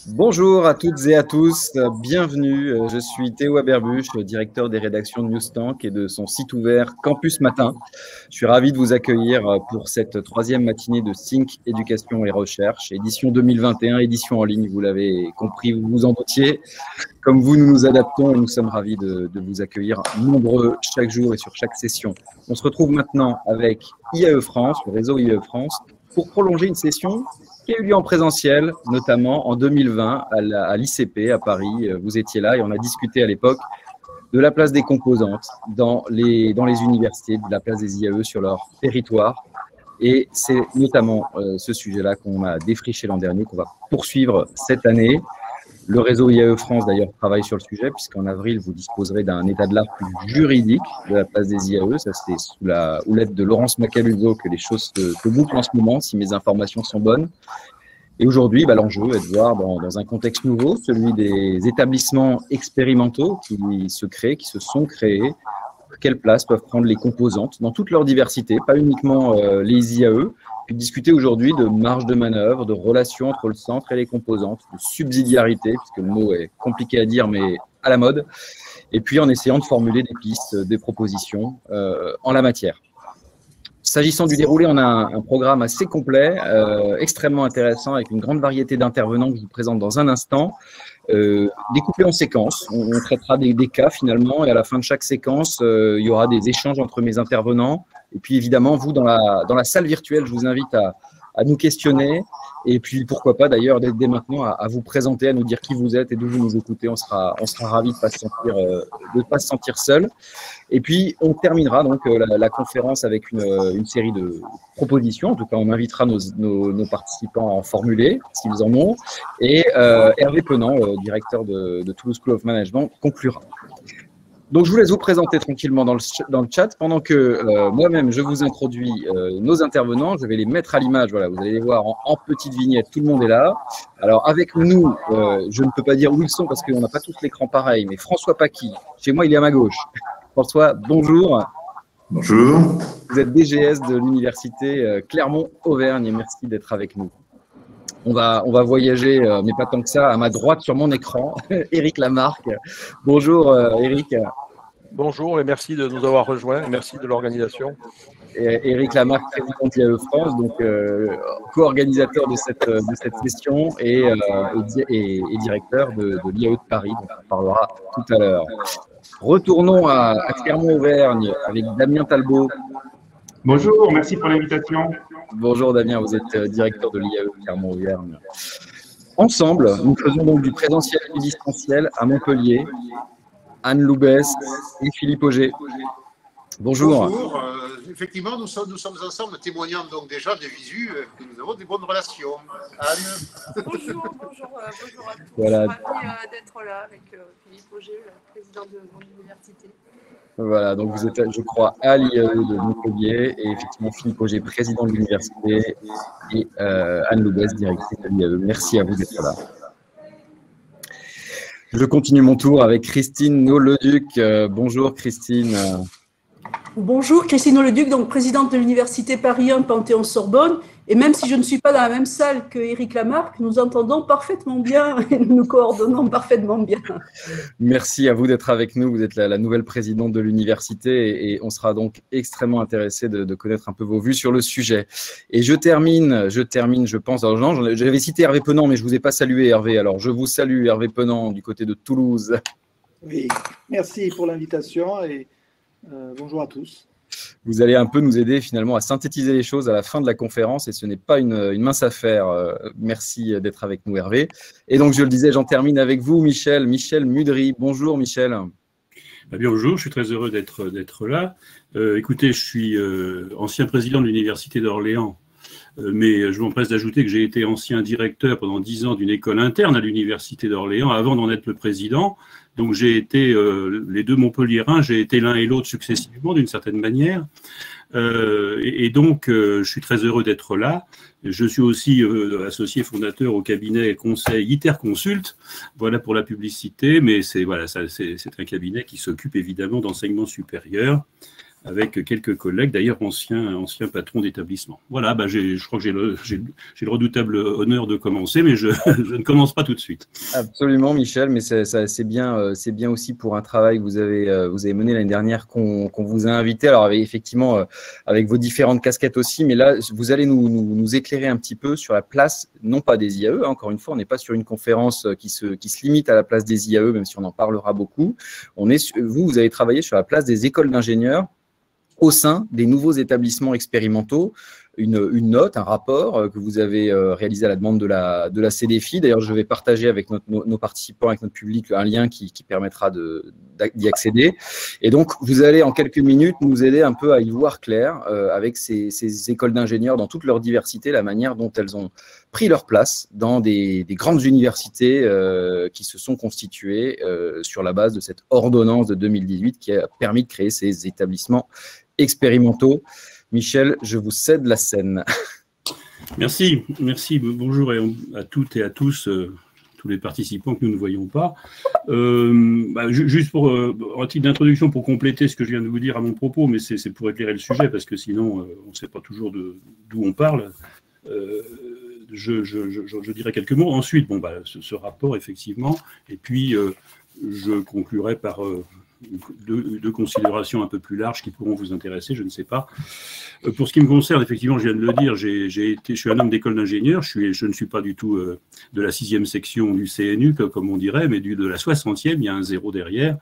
Bonjour à toutes et à tous, bienvenue. Je suis Théo Aberbuch, directeur des rédactions de Newstank et de son site ouvert Campus Matin. Je suis ravi de vous accueillir pour cette troisième matinée de Think Éducation et Recherche, édition 2021, édition en ligne, vous l'avez compris, vous vous en doutiez. Comme vous, nous nous adaptons et nous sommes ravis de vous accueillir nombreux chaque jour et sur chaque session. On se retrouve maintenant avec IAE France, le réseau IAE France, pour prolonger une session qui a eu lieu en présentiel, notamment en 2020 à l'ICP à Paris. Vous étiez là et on a discuté à l'époque de la place des composantes dans les universités, de la place des IAE sur leur territoire. Et c'est notamment ce sujet-là qu'on a défriché l'an dernier, qu'on va poursuivre cette année. Le réseau IAE France, d'ailleurs, travaille sur le sujet, puisqu'en avril, vous disposerez d'un état de l'art plus juridique de la place des IAE. Ça, c'est sous la houlette de Laurence Macaluso que les choses se bouclent en ce moment, si mes informations sont bonnes. Et aujourd'hui, l'enjeu est de voir dans un contexte nouveau, celui des établissements expérimentaux qui se créent, qui se sont créés, quelle place peuvent prendre les composantes dans toute leur diversité, pas uniquement les IAE, puis discuter aujourd'hui de marge de manœuvre, de relations entre le centre et les composantes, de subsidiarité, puisque le mot est compliqué à dire, mais à la mode, et puis en essayant de formuler des pistes, des propositions en la matière. S'agissant du déroulé, on a un programme assez complet, extrêmement intéressant, avec une grande variété d'intervenants que je vous présente dans un instant, découpé en séquences. On traitera des cas finalement, et à la fin de chaque séquence, il y aura des échanges entre mes intervenants. Et puis évidemment, vous, dans la salle virtuelle, je vous invite à nous questionner. Et puis, pourquoi pas d'ailleurs, dès maintenant, à vous présenter, à nous dire qui vous êtes et d'où vous nous écoutez. On sera ravis de ne pas se sentir seul. Et puis, on terminera donc la conférence avec une série de propositions. En tout cas, on invitera nos participants à en formuler, s'ils en ont. Et Hervé Penant, directeur de Toulouse School of Management, conclura. Donc, je vous laisse vous présenter tranquillement dans le chat pendant que moi-même, je vous introduis nos intervenants. Je vais les mettre à l'image. Voilà, vous allez les voir en petite vignette. Tout le monde est là. Alors, avec nous, je ne peux pas dire où ils sont parce qu'on n'a pas tous l'écran pareil, mais François Paquis, chez moi, il est à ma gauche. François, bonjour. Bonjour. Vous êtes DGS de l'université Clermont-Auvergne et merci d'être avec nous. On va voyager, mais pas tant que ça, à ma droite sur mon écran, Éric Lamarque. Bonjour Éric. Bonjour et merci de nous avoir rejoints. Merci de l'organisation. Éric Lamarque, président d'IAE France, donc co-organisateur de cette session et directeur de l'IAE de Paris, dont on parlera tout à l'heure. Retournons à Clermont-Auvergne avec Damien Talbot. Bonjour, merci pour l'invitation. Bonjour Damien, vous êtes directeur de l'IAE Clermont-Auvergne. Ensemble, nous faisons donc du présentiel et du distanciel à Montpellier. Anne Loubès et Philippe Auger. Bonjour. Bonjour. Effectivement, nous sommes ensemble, témoignant donc déjà des visus, que nous avons des bonnes relations. Anne. Bonjour à tous. Voilà. Je suis ravie d'être là avec Philippe Auger, le président de mon université. Voilà, donc vous êtes, je crois, à l'IAE de Montpellier et effectivement Philippe Auger, président de l'université, et Anne Loubès, directrice de l'IAE. Merci à vous d'être là. Je continue mon tour avec Christine Nolleduc. Bonjour Christine. Bonjour, Christine Leduc, donc présidente de l'Université Paris 1 Panthéon-Sorbonne. Et même si je ne suis pas dans la même salle que Éric Lamarque, nous entendons parfaitement bien et nous nous coordonnons parfaitement bien. Merci à vous d'être avec nous. Vous êtes la nouvelle présidente de l'université et on sera donc extrêmement intéressé de connaître un peu vos vues sur le sujet. Et je termine, je pense. Alors, j'avais cité Hervé Penant, mais je ne vous ai pas salué, Hervé. Alors, je vous salue, Hervé Penant, du côté de Toulouse. Oui, merci pour l'invitation et bonjour à tous. Vous allez un peu nous aider finalement à synthétiser les choses à la fin de la conférence et ce n'est pas une mince affaire. Merci d'être avec nous Hervé. Et donc je le disais, j'en termine avec vous Michel Mudry. Bonjour Michel. Bien, bonjour, je suis très heureux d'être là. Écoutez, je suis ancien président de l'Université d'Orléans, mais je m'empresse d'ajouter que j'ai été ancien directeur pendant 10 ans d'une école interne à l'Université d'Orléans avant d'en être le président. Donc j'ai été les deux Montpelliérains, j'ai été l'un et l'autre successivement d'une certaine manière. Et donc je suis très heureux d'être là. Je suis aussi associé fondateur au cabinet conseil IterConsult, voilà pour la publicité, mais c'est un cabinet qui s'occupe évidemment d'enseignement supérieur avec quelques collègues, d'ailleurs anciens patrons d'établissement. Voilà, je crois que j'ai le redoutable honneur de commencer, mais je ne commence pas tout de suite. Absolument, Michel, mais c'est bien aussi pour un travail que vous avez mené l'année dernière qu'on vous a invité. Alors, effectivement, avec vos différentes casquettes aussi, mais là, vous allez nous éclairer un petit peu sur la place, non pas des IAE, hein, encore une fois, on n'est pas sur une conférence qui se limite à la place des IAE, même si on en parlera beaucoup. Vous avez travaillé sur la place des écoles d'ingénieurs au sein des nouveaux établissements expérimentaux, une note, un rapport que vous avez réalisé à la demande de la CDFI. D'ailleurs, je vais partager avec nos participants, avec notre public, un lien qui permettra d'y accéder. Et donc, vous allez en quelques minutes nous aider un peu à y voir clair avec ces écoles d'ingénieurs dans toute leur diversité, la manière dont elles ont pris leur place dans des grandes universités qui se sont constituées sur la base de cette ordonnance de 2018 qui a permis de créer ces établissements expérimentaux. Michel, je vous cède la scène. Merci. Bonjour à toutes et à tous, tous les participants que nous ne voyons pas. Juste pour un titre d'introduction pour compléter ce que je viens de vous dire à mon propos, mais c'est pour éclairer le sujet, parce que sinon, on ne sait pas toujours d'où on parle. Je dirais quelques mots. Ensuite, ce rapport, effectivement, et puis je conclurai par deux considérations un peu plus larges qui pourront vous intéresser, je ne sais pas. Pour ce qui me concerne, effectivement, je viens de le dire, je suis un homme d'école d'ingénieur, je ne suis pas du tout de la 6e section du CNU, comme on dirait, mais de la 60e, il y a un 0 derrière,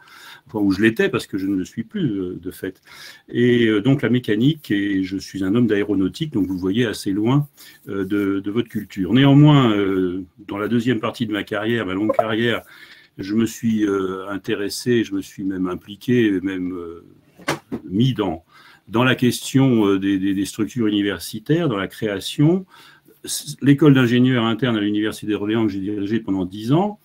enfin, où je l'étais, parce que je ne le suis plus, de fait. Et donc la mécanique, et je suis un homme d'aéronautique, donc vous voyez assez loin de votre culture. Néanmoins, dans la deuxième partie de ma carrière, ma longue carrière, je me suis intéressé, je me suis même impliqué, même mis dans la question des structures universitaires, dans la création. L'école d'ingénieurs interne à l'Université d'Orléans que j'ai dirigée pendant 10 ans.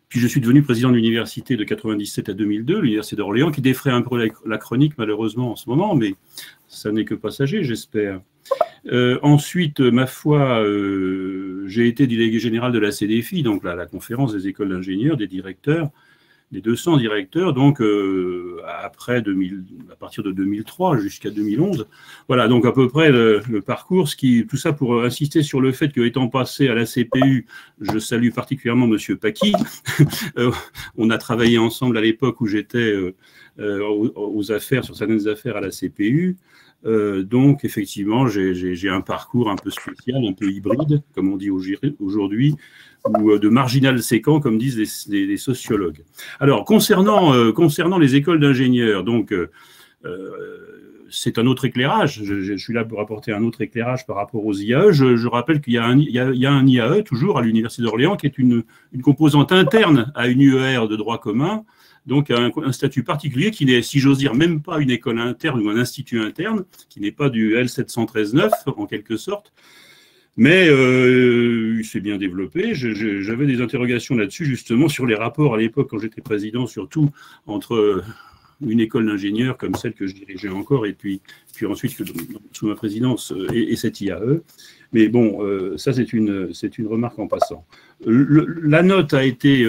Puis je suis devenu président de l'université de 97 à 2002, l'Université d'Orléans, qui défraie un peu la chronique malheureusement en ce moment, mais ça n'est que passager, j'espère. Ensuite, ma foi, j'ai été délégué général de la CDFI, donc la conférence des écoles d'ingénieurs, des directeurs, des 200 directeurs, donc à partir de 2003 jusqu'à 2011. Voilà, donc à peu près le parcours, tout ça pour insister sur le fait qu'étant passé à la CPU, je salue particulièrement M. Paqui. On a travaillé ensemble à l'époque où j'étais aux affaires, sur certaines affaires à la CPU. Donc, effectivement, j'ai un parcours un peu spécial, un peu hybride, comme on dit aujourd'hui, ou de marginal séquent, comme disent les sociologues. Alors, concernant les écoles d'ingénieurs, donc, c'est un autre éclairage. Je suis là pour apporter un autre éclairage par rapport aux IAE. Je rappelle qu'il y a un IAE, toujours, à l'Université d'Orléans, qui est une composante interne à une UER de droit commun, donc un statut particulier qui n'est, si j'ose dire, même pas une école interne ou un institut interne, qui n'est pas du L713-9 en quelque sorte, mais il s'est bien développé. J'avais des interrogations là-dessus, justement, sur les rapports à l'époque, quand j'étais président, surtout entre une école d'ingénieurs comme celle que je dirigeais encore, et puis ensuite, sous ma présidence, et cette IAE. Mais bon, ça, c'est une remarque en passant. La note a été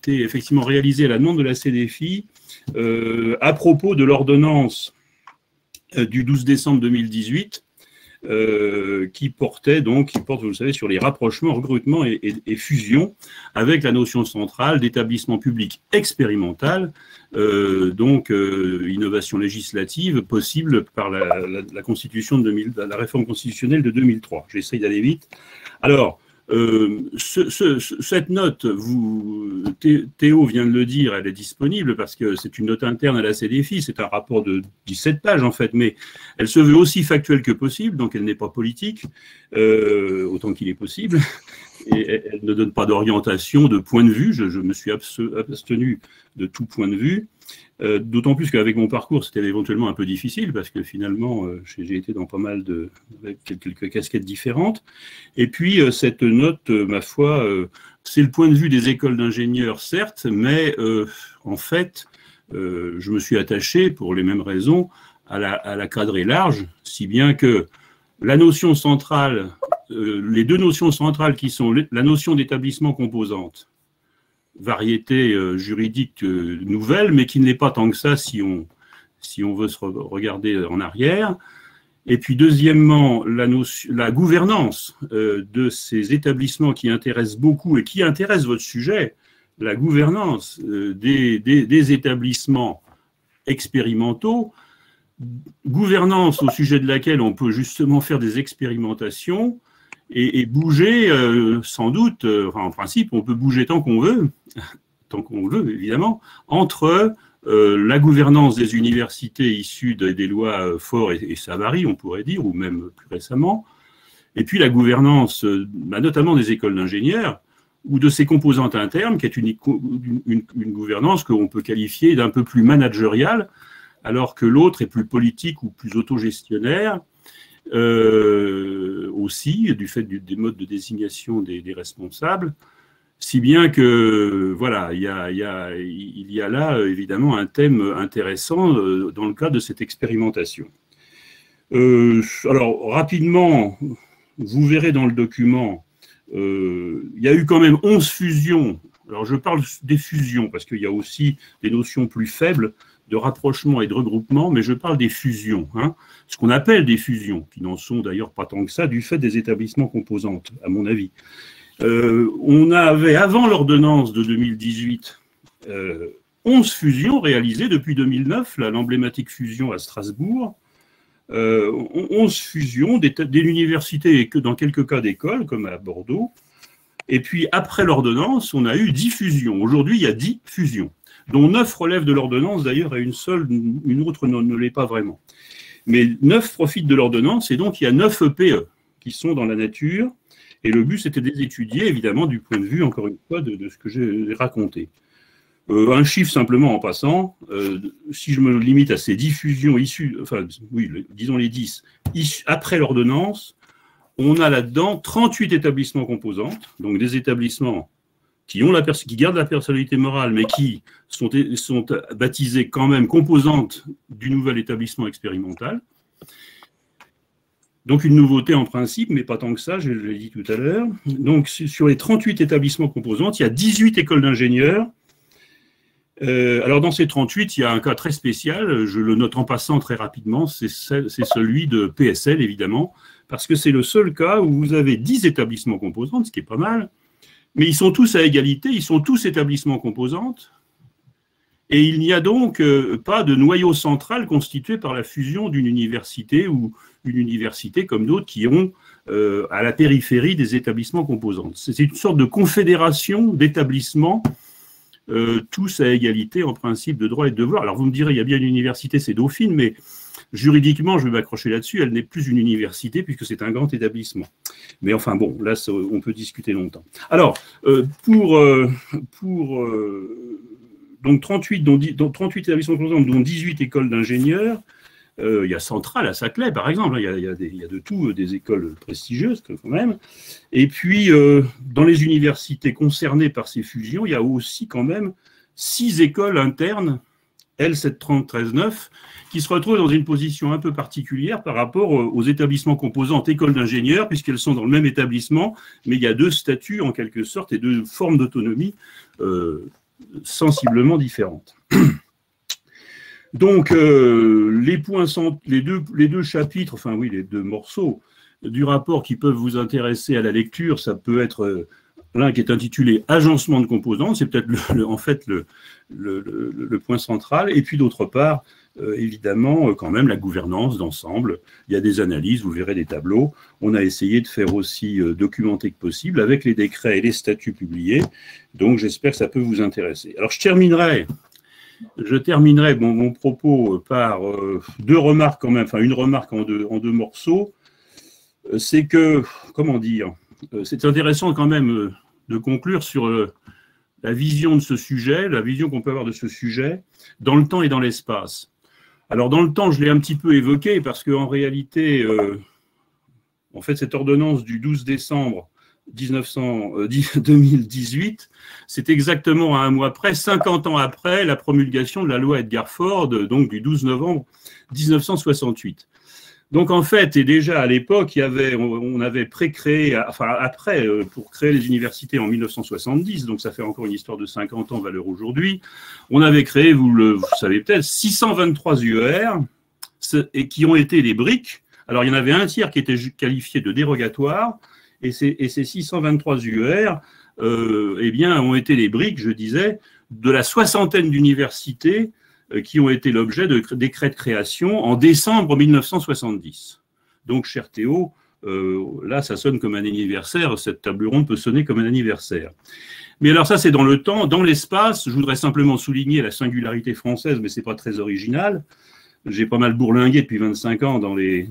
effectivement réalisée à la demande de la CDFI à propos de l'ordonnance du 12 décembre 2018 qui porte, vous le savez, sur les rapprochements, recrutements et fusions avec la notion centrale d'établissement public expérimental, innovation législative possible par la constitution la réforme constitutionnelle de 2003. J'essaye d'aller vite. Alors, cette note, Théo vient de le dire, elle est disponible parce que c'est une note interne à la CDFI, c'est un rapport de 17 pages en fait, mais elle se veut aussi factuelle que possible, donc elle n'est pas politique, autant qu'il est possible, et elle ne donne pas d'orientation, de point de vue, je me suis abstenu de tout point de vue, d'autant plus qu'avec mon parcours, c'était éventuellement un peu difficile, parce que finalement, j'ai été dans pas mal avec quelques casquettes différentes. Et puis, cette note, ma foi, c'est le point de vue des écoles d'ingénieurs, certes, mais en fait, je me suis attaché, pour les mêmes raisons, à la cadrer large, si bien que la notion centrale, les deux notions centrales qui sont la notion d'établissement composante, variété juridique nouvelle, mais qui ne l'est pas tant que ça si on si on veut se regarder en arrière. Et puis deuxièmement, la gouvernance de ces établissements qui intéressent beaucoup et qui intéressent votre sujet, la gouvernance des établissements expérimentaux, gouvernance au sujet de laquelle on peut justement faire des expérimentations et bouger sans doute, enfin, en principe on peut bouger tant qu'on veut évidemment, entre la gouvernance des universités issues des lois Faure et Savary, on pourrait dire, ou même plus récemment, et puis la gouvernance notamment des écoles d'ingénieurs, ou de ses composantes internes, qui est une gouvernance qu'on peut qualifier d'un peu plus managériale, alors que l'autre est plus politique ou plus autogestionnaire, aussi, du fait des modes de désignation des responsables, si bien que, voilà, il y a là, évidemment, un thème intéressant dans le cadre de cette expérimentation. Alors, rapidement, vous verrez dans le document, il y a eu quand même 11 fusions. Alors, je parle des fusions, parce qu'il y a aussi des notions plus faibles de rapprochement et de regroupement, mais je parle des fusions, hein, ce qu'on appelle des fusions, qui n'en sont d'ailleurs pas tant que ça, du fait des établissements composantes, à mon avis. On avait, avant l'ordonnance de 2018, 11 fusions réalisées depuis 2009, l'emblématique fusion à Strasbourg, 11 fusions des universités et que dans quelques cas d'écoles, comme à Bordeaux. Et puis, après l'ordonnance, on a eu 10 fusions. Aujourd'hui, il y a 10 fusions, dont 9 relèvent de l'ordonnance, d'ailleurs, et une autre ne l'est pas vraiment. Mais 9 profitent de l'ordonnance, et donc il y a 9 EPE qui sont dans la nature. Et le but, c'était de les étudier, évidemment, du point de vue, encore une fois, de ce que j'ai raconté. Un chiffre simplement en passant, si je me limite à ces 10 fusions issues, enfin, oui, disons les 10, après l'ordonnance, on a là-dedans 38 établissements composantes, donc des établissements qui gardent la personnalité morale, mais qui sont baptisés quand même composantes du nouvel établissement expérimental. Donc une nouveauté en principe, mais pas tant que ça, je l'ai dit tout à l'heure. Donc sur les 38 établissements composantes, il y a 18 écoles d'ingénieurs. Alors dans ces 38, il y a un cas très spécial, je le note en passant très rapidement, c'est celui de PSL évidemment, parce que c'est le seul cas où vous avez 10 établissements composantes, ce qui est pas mal, mais ils sont tous à égalité, ils sont tous établissements composantes, et il n'y a donc pas de noyau central constitué par la fusion d'une université ou une université comme d'autres qui ont à la périphérie des établissements composantes. C'est une sorte de confédération d'établissements, tous à égalité en principe de droits et de devoirs. Alors vous me direz, il y a bien une université, c'est Dauphine, mais juridiquement, je vais m'accrocher là-dessus, elle n'est plus une université puisque c'est un grand établissement. Mais enfin bon, là, on peut discuter longtemps. Alors, donc 38 établissements composants, dont 18 écoles d'ingénieurs. Il y a Centrale à Saclay, par exemple. Il y a de tout, des écoles prestigieuses quand même. Et puis, dans les universités concernées par ces fusions, il y a aussi quand même 6 écoles internes, L730-13-9, qui se retrouvent dans une position un peu particulière par rapport aux établissements composants écoles d'ingénieurs, puisqu'elles sont dans le même établissement, mais il y a 2 statuts en quelque sorte et 2 formes d'autonomie sensiblement différentes. Donc, les deux chapitres, enfin oui, les 2 morceaux du rapport qui peuvent vous intéresser à la lecture, ça peut être l'un qui est intitulé « Agencement de composantes », c'est peut-être en fait le point central, et puis d'autre part, évidemment, quand même, la gouvernance d'ensemble. Il y a des analyses, vous verrez des tableaux. On a essayé de faire aussi documenter que possible avec les décrets et les statuts publiés, donc j'espère que ça peut vous intéresser. Alors, je terminerai mon propos par 2 remarques quand même, enfin une remarque en deux morceaux. C'est que, comment dire, c'est intéressant quand même de conclure sur la vision de ce sujet, la vision qu'on peut avoir de ce sujet dans le temps et dans l'espace. Alors dans le temps, je l'ai un petit peu évoqué parce qu'en réalité, en fait, cette ordonnance du 12 décembre 2018, c'est exactement à un mois près, 50 ans après la promulgation de la loi Edgar Ford, donc du 12 novembre 1968. Donc en fait, et déjà à l'époque, on avait pré-créé, enfin après, pour créer les universités en 1970, donc ça fait encore une histoire de 50 ans valeur aujourd'hui, on avait créé, vous savez peut-être, 623 UER, et qui ont été les briques. Alors il y en avait un tiers qui était qualifié de dérogatoire, et ces 623 UER, eh bien, ont été les briques, je disais, de la soixantaine d'universités qui ont été l'objet de décrets de création en décembre 1970. Donc, cher Théo, là, ça sonne comme un anniversaire, cette table ronde peut sonner comme un anniversaire. Mais alors ça, c'est dans le temps. Dans l'espace, je voudrais simplement souligner la singularité française, mais ce n'est pas très original. J'ai pas mal bourlingué depuis 25 ans dans les,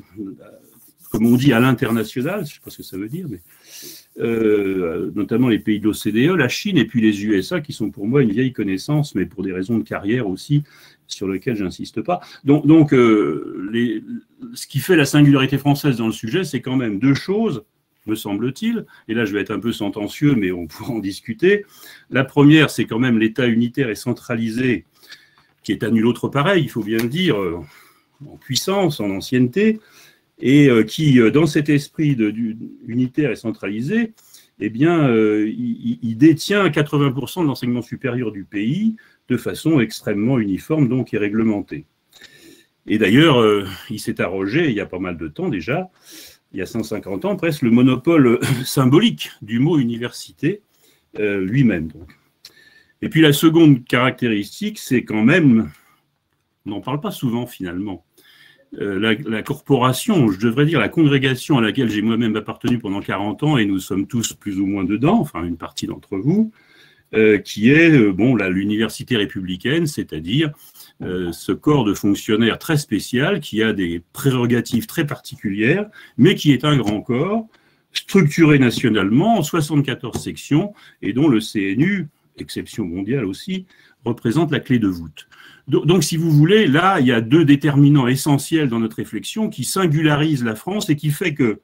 comme on dit, à l'international, je ne sais pas ce que ça veut dire, mais notamment les pays de l'OCDE, la Chine et puis les USA, qui sont pour moi une vieille connaissance, mais pour des raisons de carrière aussi, sur lesquelles je n'insiste pas. Donc ce qui fait la singularité française dans le sujet, c'est quand même deux choses, me semble-t-il, et là je vais être un peu sentencieux, mais on pourra en discuter. La première, c'est quand même l'État unitaire et centralisé, qui est à nul autre pareil, il faut bien le dire, en puissance, en ancienneté, et qui, dans cet esprit unitaire et centralisé, eh bien, il détient 80% de l'enseignement supérieur du pays de façon extrêmement uniforme donc, et réglementée. Et d'ailleurs, il s'est arrogé, il y a pas mal de temps déjà, il y a 150 ans presque, le monopole symbolique du mot université lui-même. Et puis la seconde caractéristique, c'est quand même, on n'en parle pas souvent finalement, la corporation, je devrais dire la congrégation à laquelle j'ai moi-même appartenu pendant 40 ans, et nous sommes tous plus ou moins dedans, enfin une partie d'entre vous, qui est l'université républicaine, c'est-à-dire ce corps de fonctionnaires très spécial qui a des prérogatives très particulières, mais qui est un grand corps, structuré nationalement en 74 sections, et dont le CNU, exception mondiale aussi, représente la clé de voûte. Donc, si vous voulez, là, il y a deux déterminants essentiels dans notre réflexion qui singularisent la France et qui fait que,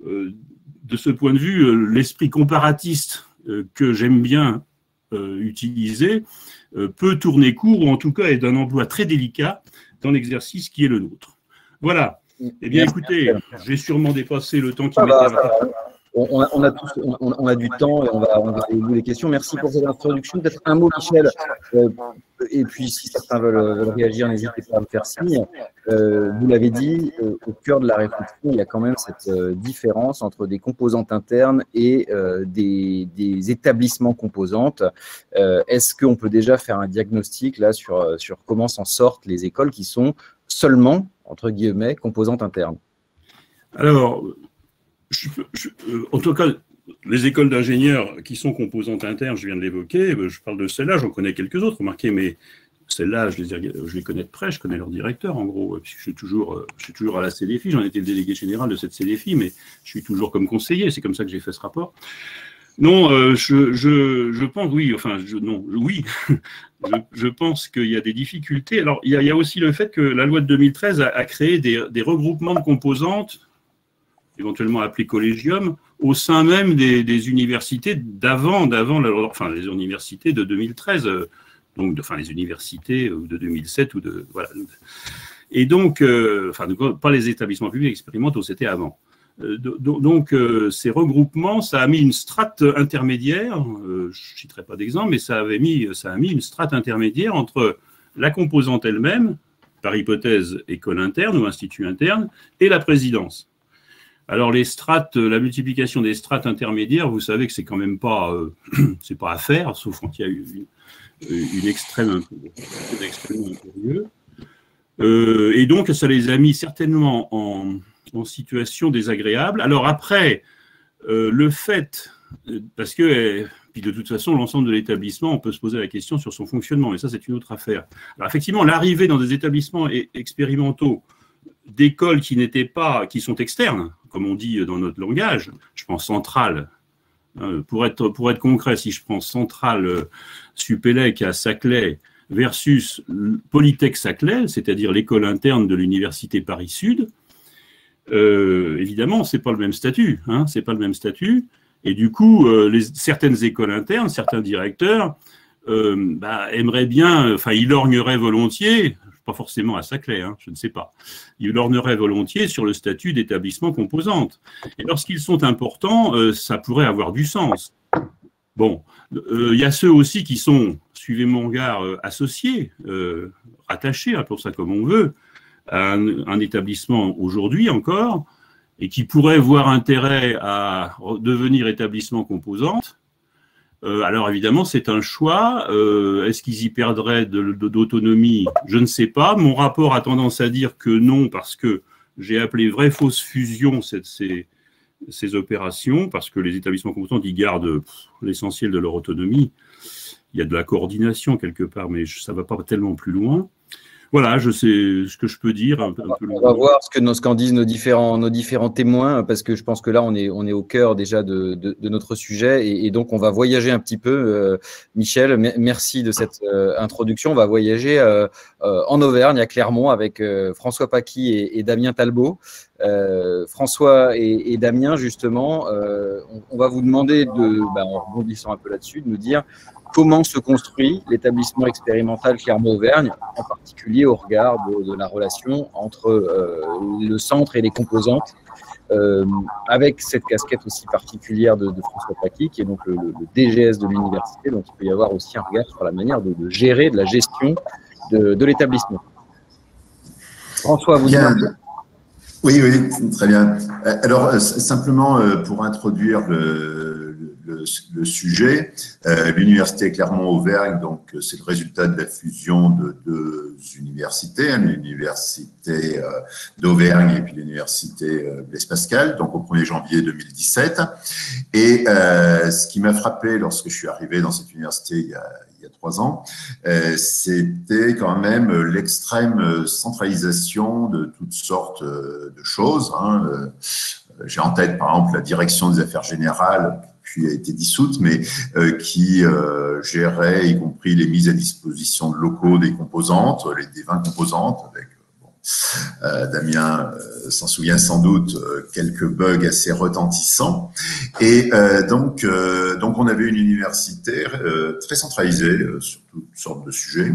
de ce point de vue, l'esprit comparatiste que j'aime bien utiliser peut tourner court, ou en tout cas est d'un emploi très délicat dans l'exercice qui est le nôtre. Voilà. Eh bien, écoutez, j'ai sûrement dépassé le temps qui m'était imparti. On a du temps et on va aller au bout des questions. Merci pour cette introduction. Peut-être un mot, Michel, et puis si certains veulent réagir, n'hésitez pas à me faire signe. Vous l'avez dit, au cœur de la réflexion, il y a quand même cette différence entre des composantes internes et des établissements composantes. Est-ce qu'on peut déjà faire un diagnostic là sur comment s'en sortent les écoles qui sont seulement, entre guillemets, composantes internes? Alors, en tout cas, les écoles d'ingénieurs qui sont composantes internes, je viens de l'évoquer, je parle de celles-là, j'en connais quelques autres, remarquez, mais celles-là, je les connais de près, je connais leur directeur, en gros, je suis toujours à la CDFI, j'en étais le délégué général de cette CDFI, mais je suis toujours comme conseiller, c'est comme ça que j'ai fait ce rapport. Non, je pense, oui, enfin, oui, je pense qu'il y a des difficultés. Alors, il y a aussi le fait que la loi de 2013 a créé des regroupements de composantes, éventuellement appelés collégium, au sein même des universités d'avant, enfin les universités de 2013, donc enfin les universités de 2007 ou de voilà. Et donc, enfin pas les établissements publics expérimentaux, c'était avant. Donc ces regroupements, ça a mis une strate intermédiaire. Je ne citerai pas d'exemple, mais ça a mis une strate intermédiaire entre la composante elle-même, par hypothèse école interne ou institut interne, et la présidence. Alors les strates, la multiplication des strates intermédiaires, vous savez que c'est quand même pas, c'est pas à faire, sauf quand il y a une extrême impérieux. Et donc ça les a mis certainement en situation désagréable. Alors après, le fait, parce que puis de toute façon l'ensemble de l'établissement, on peut se poser la question sur son fonctionnement, et ça c'est une autre affaire. Alors effectivement, l'arrivée dans des établissements expérimentaux d'écoles qui sont externes, comme on dit dans notre langage, je pense centrale, pour être concret, si je prends centrale Supélec à Saclay versus Polytech Saclay, c'est-à-dire l'école interne de l'université Paris-Sud, évidemment, c'est pas le même statut, c'est pas le même statut, et du coup, certaines écoles internes, certains directeurs aimeraient bien, enfin, ils lorgneraient volontiers, pas forcément à Saclay, hein, je ne sais pas. Ils l'orneraient volontiers sur le statut d'établissement composante. Et lorsqu'ils sont importants, ça pourrait avoir du sens. Bon, il y a ceux aussi qui sont, suivez mon regard, associés, rattachés, appelons ça comme on veut, à un établissement aujourd'hui encore, et qui pourraient voir intérêt à devenir établissement composante. Alors évidemment, c'est un choix. Est-ce qu'ils y perdraient d'autonomie? Je ne sais pas. Mon rapport a tendance à dire que non, parce que j'ai appelé vraie fausse fusion ces opérations, parce que les établissements composants, ils gardent l'essentiel de leur autonomie. Il y a de la coordination quelque part, mais ça ne va pas tellement plus loin. Voilà, je sais ce que je peux dire. Un peu on va voir ce qu'en disent nos différents témoins, parce que je pense que là, on est au cœur déjà de notre sujet, et donc on va voyager un petit peu. Michel, merci de cette introduction. On va voyager en Auvergne, à Clermont, avec François Paquis et Damien Talbot. François et Damien, justement, on va vous demander, en rebondissant un peu là-dessus, de nous dire comment se construit l'établissement expérimental Clermont-Auvergne, en particulier au regard de la relation entre le centre et les composantes, avec cette casquette aussi particulière de François Paquis, qui est donc le DGS de l'université. Donc il peut y avoir aussi un regard sur la manière de gérer, de la gestion de l'établissement. François, vous dites un peu. Oui, très bien. Alors, simplement pour introduire le sujet, l'université Clermont-Auvergne, donc c'est le résultat de la fusion de deux universités, l'université d'Auvergne et puis l'université Blaise Pascal, donc au 1er janvier 2017. Et ce qui m'a frappé lorsque je suis arrivé dans cette université il y a 3 ans, c'était quand même l'extrême centralisation de toutes sortes de choses. J'ai en tête, par exemple, la direction des affaires générales, qui a été dissoute, mais qui gérait, y compris les mises à disposition de locaux des composantes, des 20 composantes, avec Damien s'en souvient sans doute, quelques bugs assez retentissants. Et donc on avait une université très centralisée sur toutes sortes de sujets,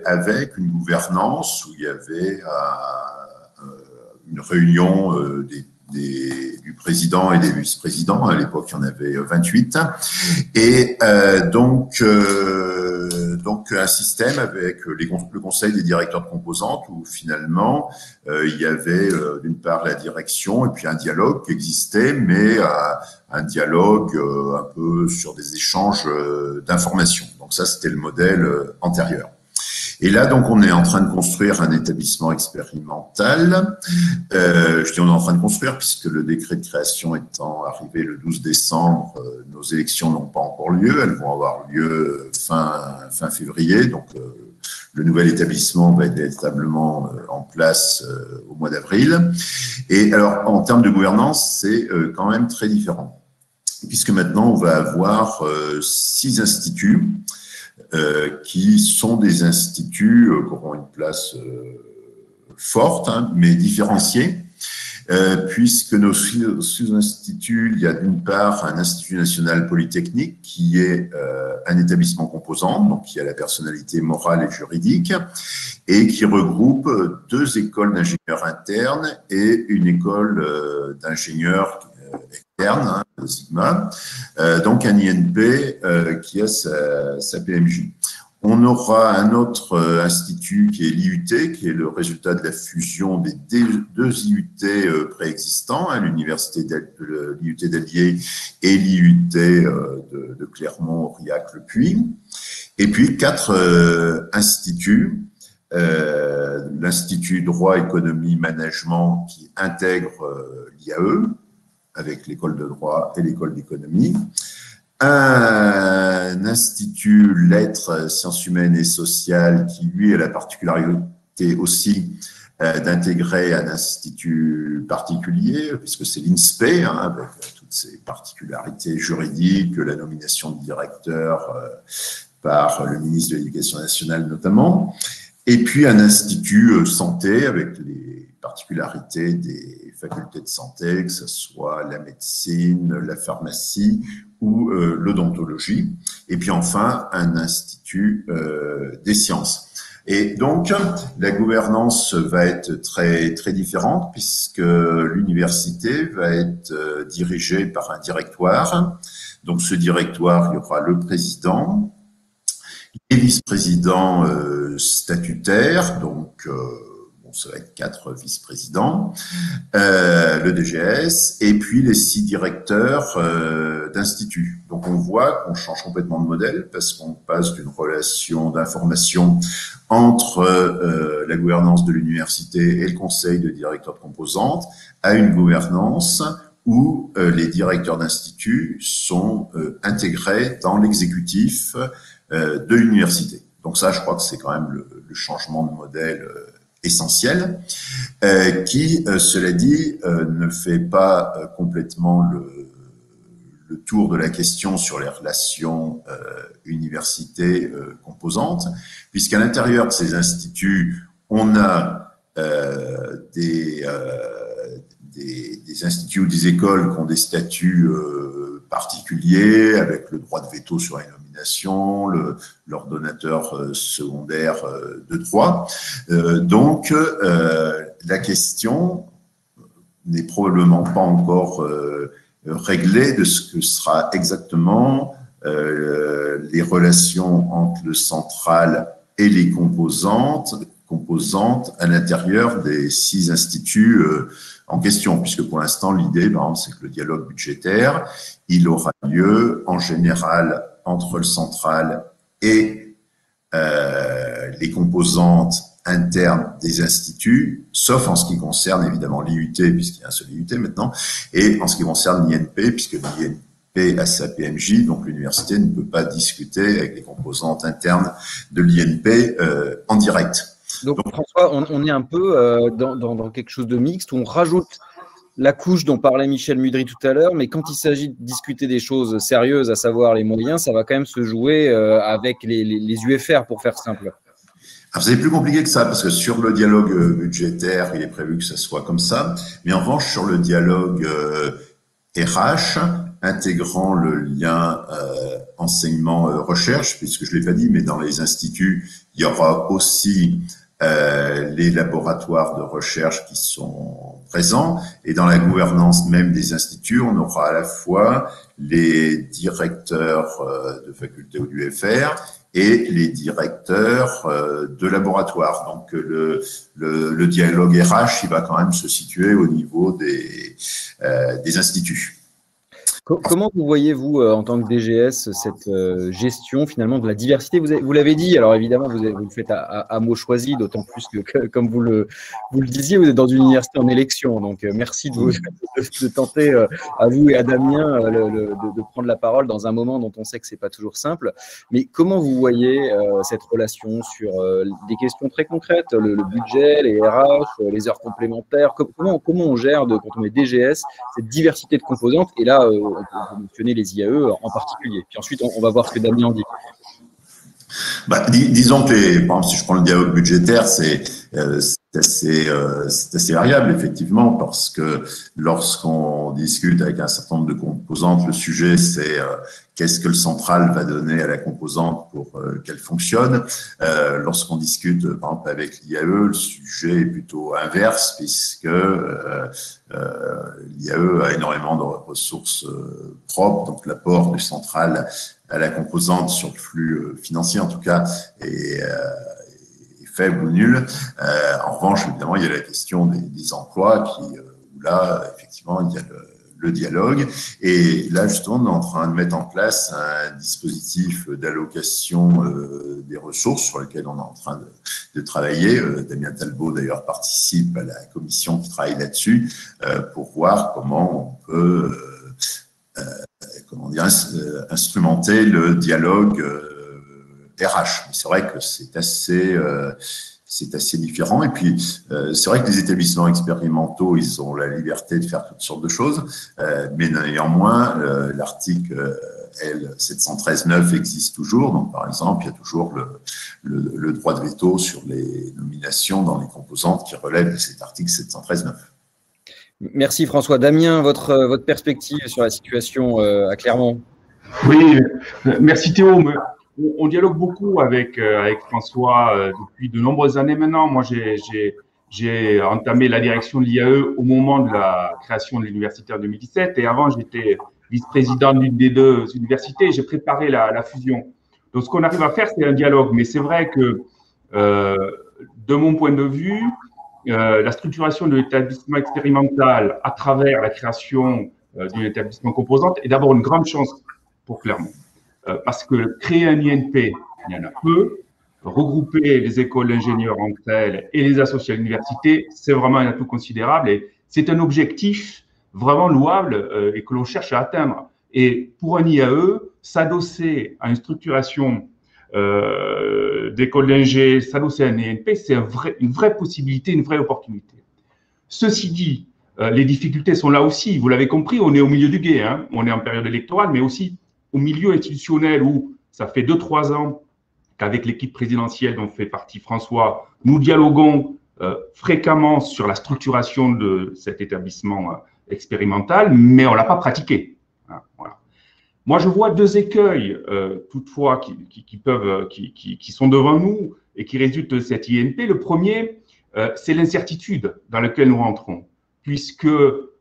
avec une gouvernance où il y avait une réunion du président et des vice-présidents. À l'époque, il y en avait 28. Et donc un système avec le conseil des directeurs de composantes où finalement il y avait d'une part la direction et puis un dialogue qui existait, mais un dialogue un peu sur des échanges d'informations. Donc ça, c'était le modèle antérieur. Et là, donc, on est en train de construire un établissement expérimental. Je dis on est en train de construire puisque le décret de création étant arrivé le 12 décembre, nos élections n'ont pas encore lieu. Elles vont avoir lieu fin février. Donc, le nouvel établissement va être véritablement en place au mois d'avril. Et alors, en termes de gouvernance, c'est quand même très différent. Puisque maintenant, on va avoir 6 instituts. Qui sont des instituts qui auront une place forte, mais différenciée, puisque nos sous-instituts, il y a d'une part un institut national polytechnique qui est un établissement composant, donc qui a la personnalité morale et juridique, et qui regroupe 2 écoles d'ingénieurs internes et une école d'ingénieurs externe, Sigma, donc un INP qui a sa PMJ. On aura un autre institut qui est l'IUT, qui est le résultat de la fusion des 2 IUT préexistants, l'université l'IUT d'Allier et l'IUT de Clermont, Aurillac, Le Puy. Et puis 4 instituts, l'Institut droit, économie, management qui intègre l'IAE, avec l'école de droit et l'école d'économie, un institut lettres, sciences humaines et sociales qui, lui, a la particularité aussi d'intégrer un institut particulier, puisque c'est l'INSPE, avec toutes ses particularités juridiques, la nomination de directeur par le ministre de l'Éducation nationale notamment, et puis un institut santé avec les particularités des facultés de santé, que ce soit la médecine, la pharmacie ou l'odontologie. Et puis enfin, un institut des sciences. Et donc, la gouvernance va être très, très différente puisque l'université va être dirigée par un directoire. Donc, ce directoire, il y aura le président, les vice-présidents statutaires, donc ça va être 4 vice-présidents, le DGS, et puis les 6 directeurs d'instituts. Donc on voit qu'on change complètement de modèle parce qu'on passe d'une relation d'information entre la gouvernance de l'université et le conseil de directeurs de composantes à une gouvernance où les directeurs d'instituts sont intégrés dans l'exécutif de l'université. Donc ça, je crois que c'est quand même le changement de modèle essentiel, qui, cela dit, ne fait pas complètement le tour de la question sur les relations université-composantes, puisqu'à l'intérieur de ces instituts, on a des instituts ou des écoles qui ont des statuts particuliers, avec le droit de veto sur les nominations, l'ordonnateur secondaire de droit. Donc, la question n'est probablement pas encore réglée de ce que sera exactement les relations entre le central et les composantes à l'intérieur des 6 instituts en question, puisque pour l'instant, l'idée, par exemple, c'est que le dialogue budgétaire, il aura lieu en général entre le central et les composantes internes des instituts, sauf en ce qui concerne évidemment l'IUT, puisqu'il y a un seul IUT maintenant, et en ce qui concerne l'INP, puisque l'INP a sa PMJ, donc l'université ne peut pas discuter avec les composantes internes de l'INP en direct. Donc, François, on est un peu dans quelque chose de mixte où on rajoute la couche dont parlait Michel Mudry tout à l'heure, mais quand il s'agit de discuter des choses sérieuses, à savoir les moyens, ça va quand même se jouer avec les UFR, pour faire simple. Alors, c'est plus compliqué que ça, parce que sur le dialogue budgétaire, il est prévu que ça soit comme ça, mais en revanche, sur le dialogue RH, intégrant le lien enseignement-recherche, puisque je ne l'ai pas dit, mais dans les instituts, il y aura aussi les laboratoires de recherche qui sont présents, et dans la gouvernance même des instituts, on aura à la fois les directeurs de faculté ou d'UFR et les directeurs de laboratoire. Donc le dialogue RH, il va quand même se situer au niveau des instituts. Comment vous voyez, vous, en tant que DGS, cette gestion finalement de la diversité? Vous l'avez dit, alors évidemment, vous le faites à mots choisis, d'autant plus que, comme vous le disiez, vous êtes dans une université en élection. Donc, merci de tenter, à vous et à Damien, de prendre la parole dans un moment dont on sait que ce n'est pas toujours simple. Mais comment vous voyez cette relation sur des questions très concrètes, le budget, les RH, les heures complémentaires? Comment on gère, quand on est DGS, cette diversité de composantes? Et là, on peut mentionner les IAE en particulier. Puis ensuite, on va voir ce que Damien en dit. Disons que, par exemple, si je prends le dialogue budgétaire, c'est assez variable, effectivement, parce que lorsqu'on discute avec un certain nombre de composantes, le sujet, c'est qu'est-ce que le central va donner à la composante pour qu'elle fonctionne. Lorsqu'on discute, par exemple, avec l'IAE, le sujet est plutôt inverse, puisque l'IAE a énormément de ressources propres, donc l'apport du central à la composante sur le flux financier, en tout cas, est faible ou nul. En revanche, évidemment, il y a la question des emplois où là, effectivement, il y a le dialogue. Et là, justement, on est en train de mettre en place un dispositif d'allocation des ressources sur lequel on est en train de travailler. Damien Talbot, d'ailleurs, participe à la commission qui travaille là-dessus pour voir comment on peut instrumenter le dialogue RH. Mais c'est vrai que c'est assez différent. Et puis, c'est vrai que les établissements expérimentaux, ils ont la liberté de faire toutes sortes de choses, mais néanmoins, l'article L713-9 existe toujours. Donc, par exemple, il y a toujours le droit de veto sur les nominations dans les composantes qui relèvent de cet article 713-9. Merci François. Damien, votre perspective sur la situation à Clermont? Oui, merci Théo. on dialogue beaucoup avec François depuis de nombreuses années maintenant. Moi, j'ai entamé la direction de l'IAE au moment de la création de l'université en 2017 et avant, j'étais vice-président d'une des deux universités. J'ai préparé la fusion. Donc, ce qu'on arrive à faire, c'est un dialogue. Mais c'est vrai que, de mon point de vue, la structuration de l'établissement expérimental à travers la création d'un établissement composante est d'abord une grande chance pour Clermont. Parce que créer un INP, il y en a peu. Regrouper les écoles d'ingénieurs entre elles et les associer à l'université, c'est vraiment un atout considérable et c'est un objectif vraiment louable et que l'on cherche à atteindre. Et pour un IAE, s'adosser à une structuration d'école d'ingé, s'adosser à un INP, c'est une vraie possibilité, une vraie opportunité. Ceci dit, les difficultés sont là aussi. Vous l'avez compris, on est au milieu du gué. Hein. On est en période électorale, mais aussi au milieu institutionnel où ça fait 2-3 ans qu'avec l'équipe présidentielle dont fait partie François, nous dialoguons fréquemment sur la structuration de cet établissement expérimental, mais on ne l'a pas pratiqué. Hein, voilà. Moi, je vois 2 écueils, toutefois, qui sont devant nous et qui résultent de cette INP. Le premier, c'est l'incertitude dans laquelle nous rentrons, puisque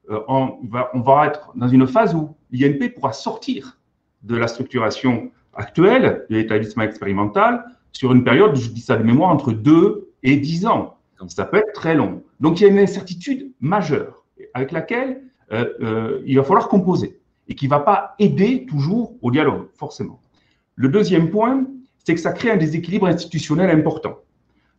on va être dans une phase où l'INP pourra sortir de la structuration actuelle de l'établissement expérimental sur une période, je dis ça de mémoire, entre 2 et 10 ans. Donc, ça peut être très long. Donc, il y a une incertitude majeure avec laquelle il va falloir composer et qui ne va pas aider toujours au dialogue, forcément. Le deuxième point, c'est que ça crée un déséquilibre institutionnel important.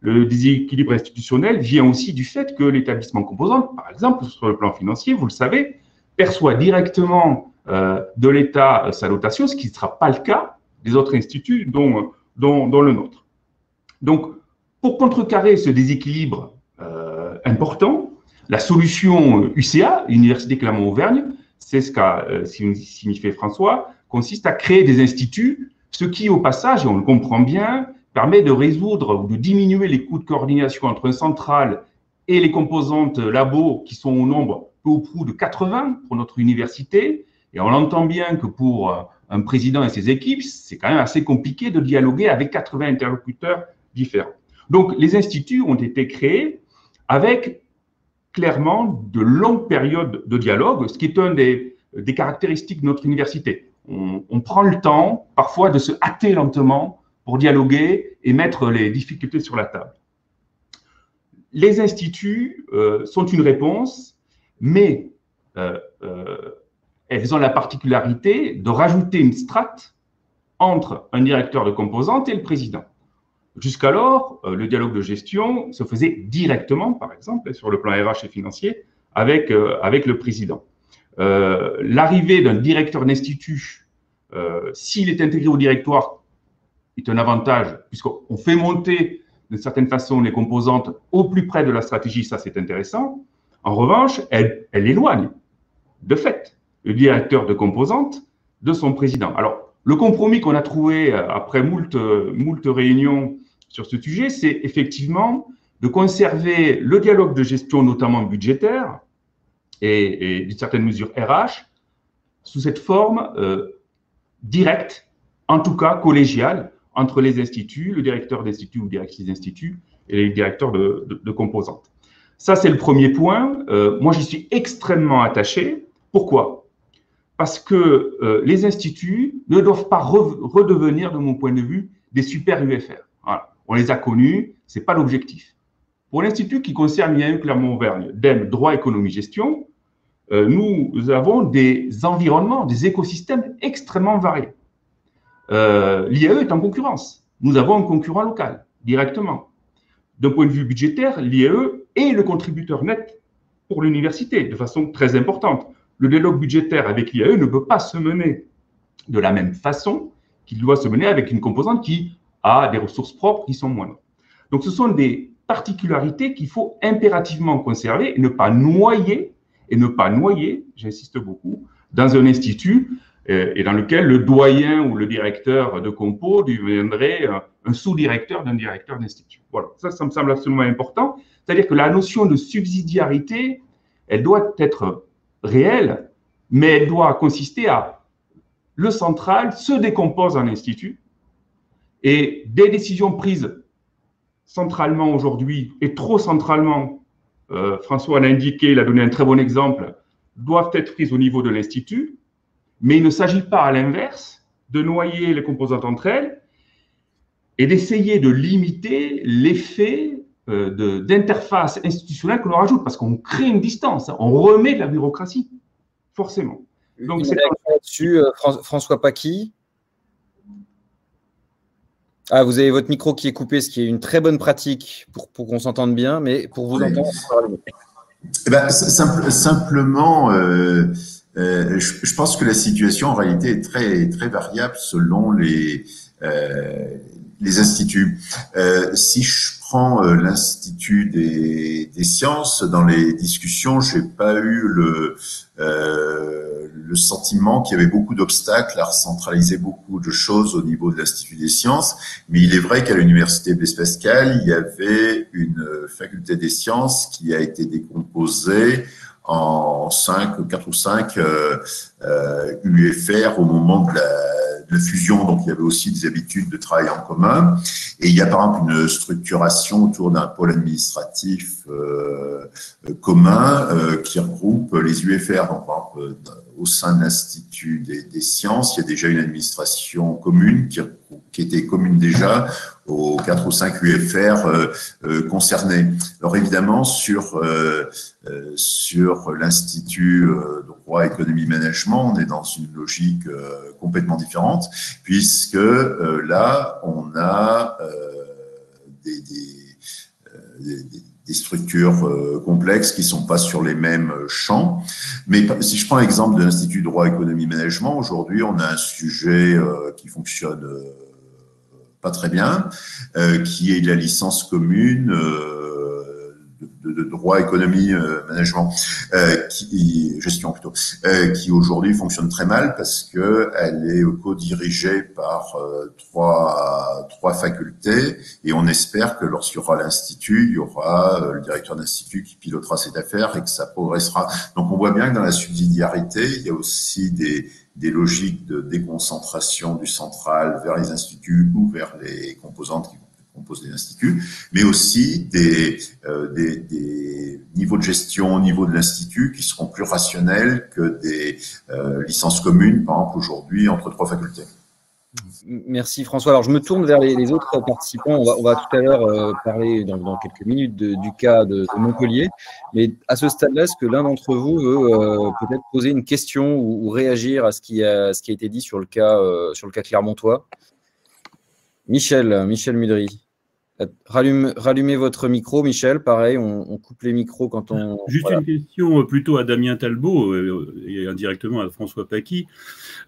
Le déséquilibre institutionnel vient aussi du fait que l'établissement composant, par exemple, sur le plan financier, vous le savez, perçoit directement de l'État sa dotation, ce qui ne sera pas le cas des autres instituts, dont le nôtre. Donc, pour contrecarrer ce déséquilibre important, la solution UCA, Université Clermont-Auvergne, c'est ce qu'a signifié François, consiste à créer des instituts, ce qui, au passage, et on le comprend bien, permet de résoudre ou de diminuer les coûts de coordination entre un central et les composantes labo qui sont au nombre peu ou prou de 80 pour notre université. Et on entend bien que pour un président et ses équipes, c'est quand même assez compliqué de dialoguer avec 80 interlocuteurs différents. Donc, les instituts ont été créés avec clairement de longues périodes de dialogue, ce qui est une des caractéristiques de notre université. On prend le temps, parfois, de se hâter lentement pour dialoguer et mettre les difficultés sur la table. Les instituts sont une réponse, mais elles ont la particularité de rajouter une strate entre un directeur de composante et le président. Jusqu'alors, le dialogue de gestion se faisait directement, par exemple, sur le plan RH et financier, avec le président. L'arrivée d'un directeur d'institut, s'il est intégré au directoire, est un avantage, puisqu'on fait monter, d'une certaine façon, les composantes au plus près de la stratégie, ça c'est intéressant. En revanche, elle éloigne, de fait, le directeur de composante de son président. Alors, le compromis qu'on a trouvé après moult réunions sur ce sujet, c'est effectivement de conserver le dialogue de gestion, notamment budgétaire, et d'une certaine mesure RH, sous cette forme directe, en tout cas collégiale, entre les instituts, le directeur d'institut ou directrice d'institut et les directeurs de composantes. Ça, c'est le premier point. Moi, j'y suis extrêmement attaché. Pourquoi ? Parce que les instituts ne doivent pas redevenir, de mon point de vue, des super UFR. Voilà. On les a connus, ce n'est pas l'objectif. Pour l'institut qui concerne l'IAE Clermont-Auvergne, DEM, droit, économie, gestion, nous avons des environnements, des écosystèmes extrêmement variés. L'IAE est en concurrence. Nous avons un concurrent local, directement. D'un point de vue budgétaire, l'IAE est le contributeur net pour l'université, de façon très importante. Le dialogue budgétaire avec l'IAE ne peut pas se mener de la même façon qu'il doit se mener avec une composante qui a des ressources propres qui sont moindres. Donc, ce sont des particularités qu'il faut impérativement conserver et ne pas noyer, j'insiste beaucoup, dans un institut et dans lequel le doyen ou le directeur de compo deviendrait un sous-directeur d'un directeur d'institut. Voilà, ça me semble absolument important. C'est-à-dire que la notion de subsidiarité, elle doit être réelle, mais elle doit consister à le central se décompose en institut Et des décisions prises centralement aujourd'hui, et trop centralement, François l'a indiqué, il a donné un très bon exemple, doivent être prises au niveau de l'Institut, mais il ne s'agit pas à l'inverse de noyer les composantes entre elles et d'essayer de limiter l'effet d'interface institutionnelle que l'on rajoute, parce qu'on crée une distance, on remet de la bureaucratie, forcément. Donc, c'est là-dessus, François Paquis. Ah, vous avez votre micro qui est coupé, ce qui est une très bonne pratique pour qu'on s'entende bien, mais pour vous entendre, eh ben, simplement, je pense que la situation en réalité est très variable selon les instituts. Si je prends l'Institut des sciences, dans les discussions, j'ai pas eu le sentiment qu'il y avait beaucoup d'obstacles à recentraliser beaucoup de choses au niveau de l'Institut des sciences, mais il est vrai qu'à l'Université Blaise Pascal, il y avait une faculté des sciences qui a été décomposée en 4 ou 5 UFR au moment de la fusion, donc il y avait aussi des habitudes de travail en commun. Et il y a par exemple une structuration autour d'un pôle administratif commun qui regroupe les UFR. Donc, par exemple, au sein de l'Institut des sciences, il y a déjà une administration commune qui était commune déjà aux 4 ou 5 UFR concernés. Alors évidemment, sur l'Institut de droit, économie, management, on est dans une logique complètement différente, puisque là, on a des structures complexes qui ne sont pas sur les mêmes champs. Mais si je prends l'exemple de l'Institut de droit, économie, management, aujourd'hui, on a un sujet qui fonctionne pas très bien, qui est la licence commune de droit, économie, management, gestion plutôt, qui aujourd'hui fonctionne très mal parce que elle est co-dirigée par trois facultés, et on espère que lorsqu'il y aura l'institut, il y aura le directeur d'institut qui pilotera cette affaire et que ça progressera. Donc on voit bien que dans la subsidiarité, il y a aussi des logiques de déconcentration du central vers les instituts ou vers les composantes qui composent les instituts, mais aussi des niveaux de gestion au niveau de l'institut qui seront plus rationnels que des licences communes, par exemple aujourd'hui, entre 3 facultés. Merci François. Alors je me tourne vers les autres participants. On va tout à l'heure parler dans quelques minutes du cas de Montpellier. Mais à ce stade-là, est-ce que l'un d'entre vous veut peut-être poser une question ou réagir à ce qui a été dit sur le cas clermontois? Michel Mudry. Rallumez votre micro, Michel. Pareil, on coupe les micros quand on… Juste voilà. Une question plutôt à Damien Talbot et indirectement à François Paquis.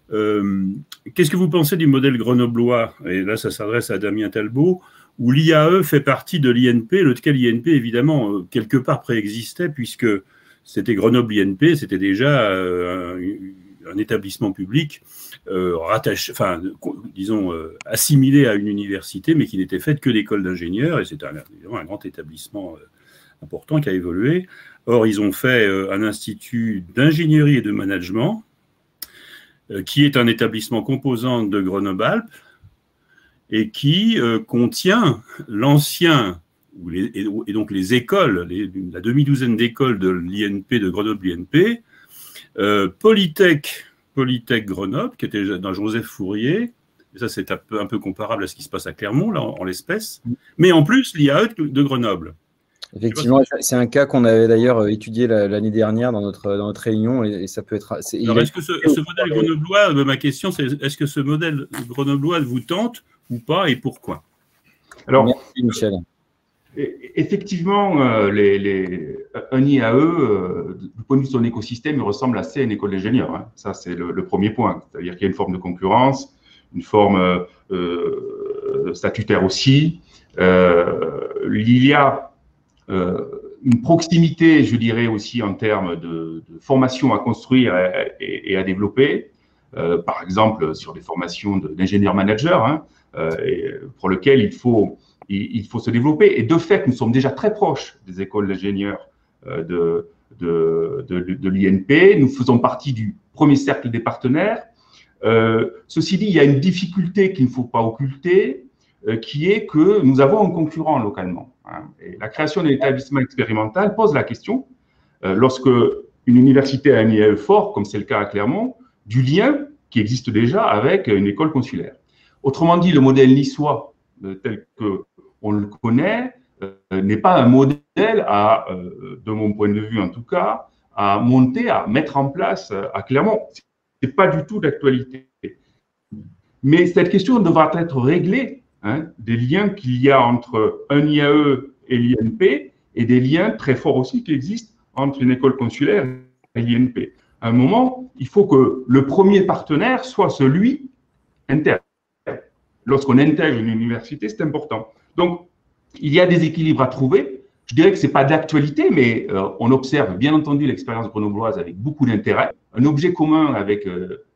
Qu'est-ce que vous pensez du modèle grenoblois? Et là, ça s'adresse à Damien Talbot, où l'IAE fait partie de l'INP, lequel INP, évidemment, quelque part préexistait, puisque c'était Grenoble-INP, c'était déjà un établissement public rattaché, enfin, disons, assimilé à une université, mais qui n'était fait que d'écoles d'ingénieurs, et c'est évidemment un grand établissement important qui a évolué. Or, ils ont fait un institut d'ingénierie et de management, qui est un établissement composant de Grenoble-Alpes, et qui contient l'ancien, et donc les écoles, la demi-douzaine d'écoles de l'INP, de Grenoble-INP, Polytech Grenoble, qui était dans Joseph Fourier, et ça c'est un peu comparable à ce qui se passe à Clermont, là, en l'espèce, mais en plus l'IAE de Grenoble. Effectivement, c'est un cas qu'on avait d'ailleurs étudié l'année dernière dans notre réunion, et ça peut être… Alors, est-ce que ce modèle grenoblois, ma question c'est, est-ce que ce modèle grenoblois vous tente ou pas, et pourquoi? Alors, merci Michel. Effectivement, un IAE, du point de vue de son écosystème, il ressemble assez à une école d'ingénieurs. Hein. Ça, c'est le premier point. C'est-à-dire qu'il y a une forme de concurrence, une forme statutaire aussi. Il y a une proximité, je dirais aussi, en termes de formation à construire et à développer. Par exemple, sur des formations d'ingénieurs-managers, hein, pour lesquelles il faut se développer. Et de fait, nous sommes déjà très proches des écoles d'ingénieurs de l'INP. Nous faisons partie du premier cercle des partenaires. Ceci dit, il y a une difficulté qu'il ne faut pas occulter. qui est que nous avons un concurrent localement. Hein. Et la création d'un établissement expérimental pose la question, lorsque une université a un IAE fort, comme c'est le cas à Clermont, du lien qui existe déjà avec une école consulaire. Autrement dit, le modèle niçois, tel qu'on le connaît, n'est pas un modèle de mon point de vue en tout cas, à monter, à mettre en place à Clermont. Ce n'est pas du tout d'actualité. Mais cette question devra être réglée, hein, des liens qu'il y a entre un IAE et l'INP et des liens très forts aussi qui existent entre une école consulaire et l'INP. À un moment, il faut que le premier partenaire soit celui interne. Lorsqu'on intègre une université, c'est important. Donc, il y a des équilibres à trouver. Je dirais que ce n'est pas d'actualité, mais on observe bien entendu l'expérience grenobloise avec beaucoup d'intérêt. Un objet commun avec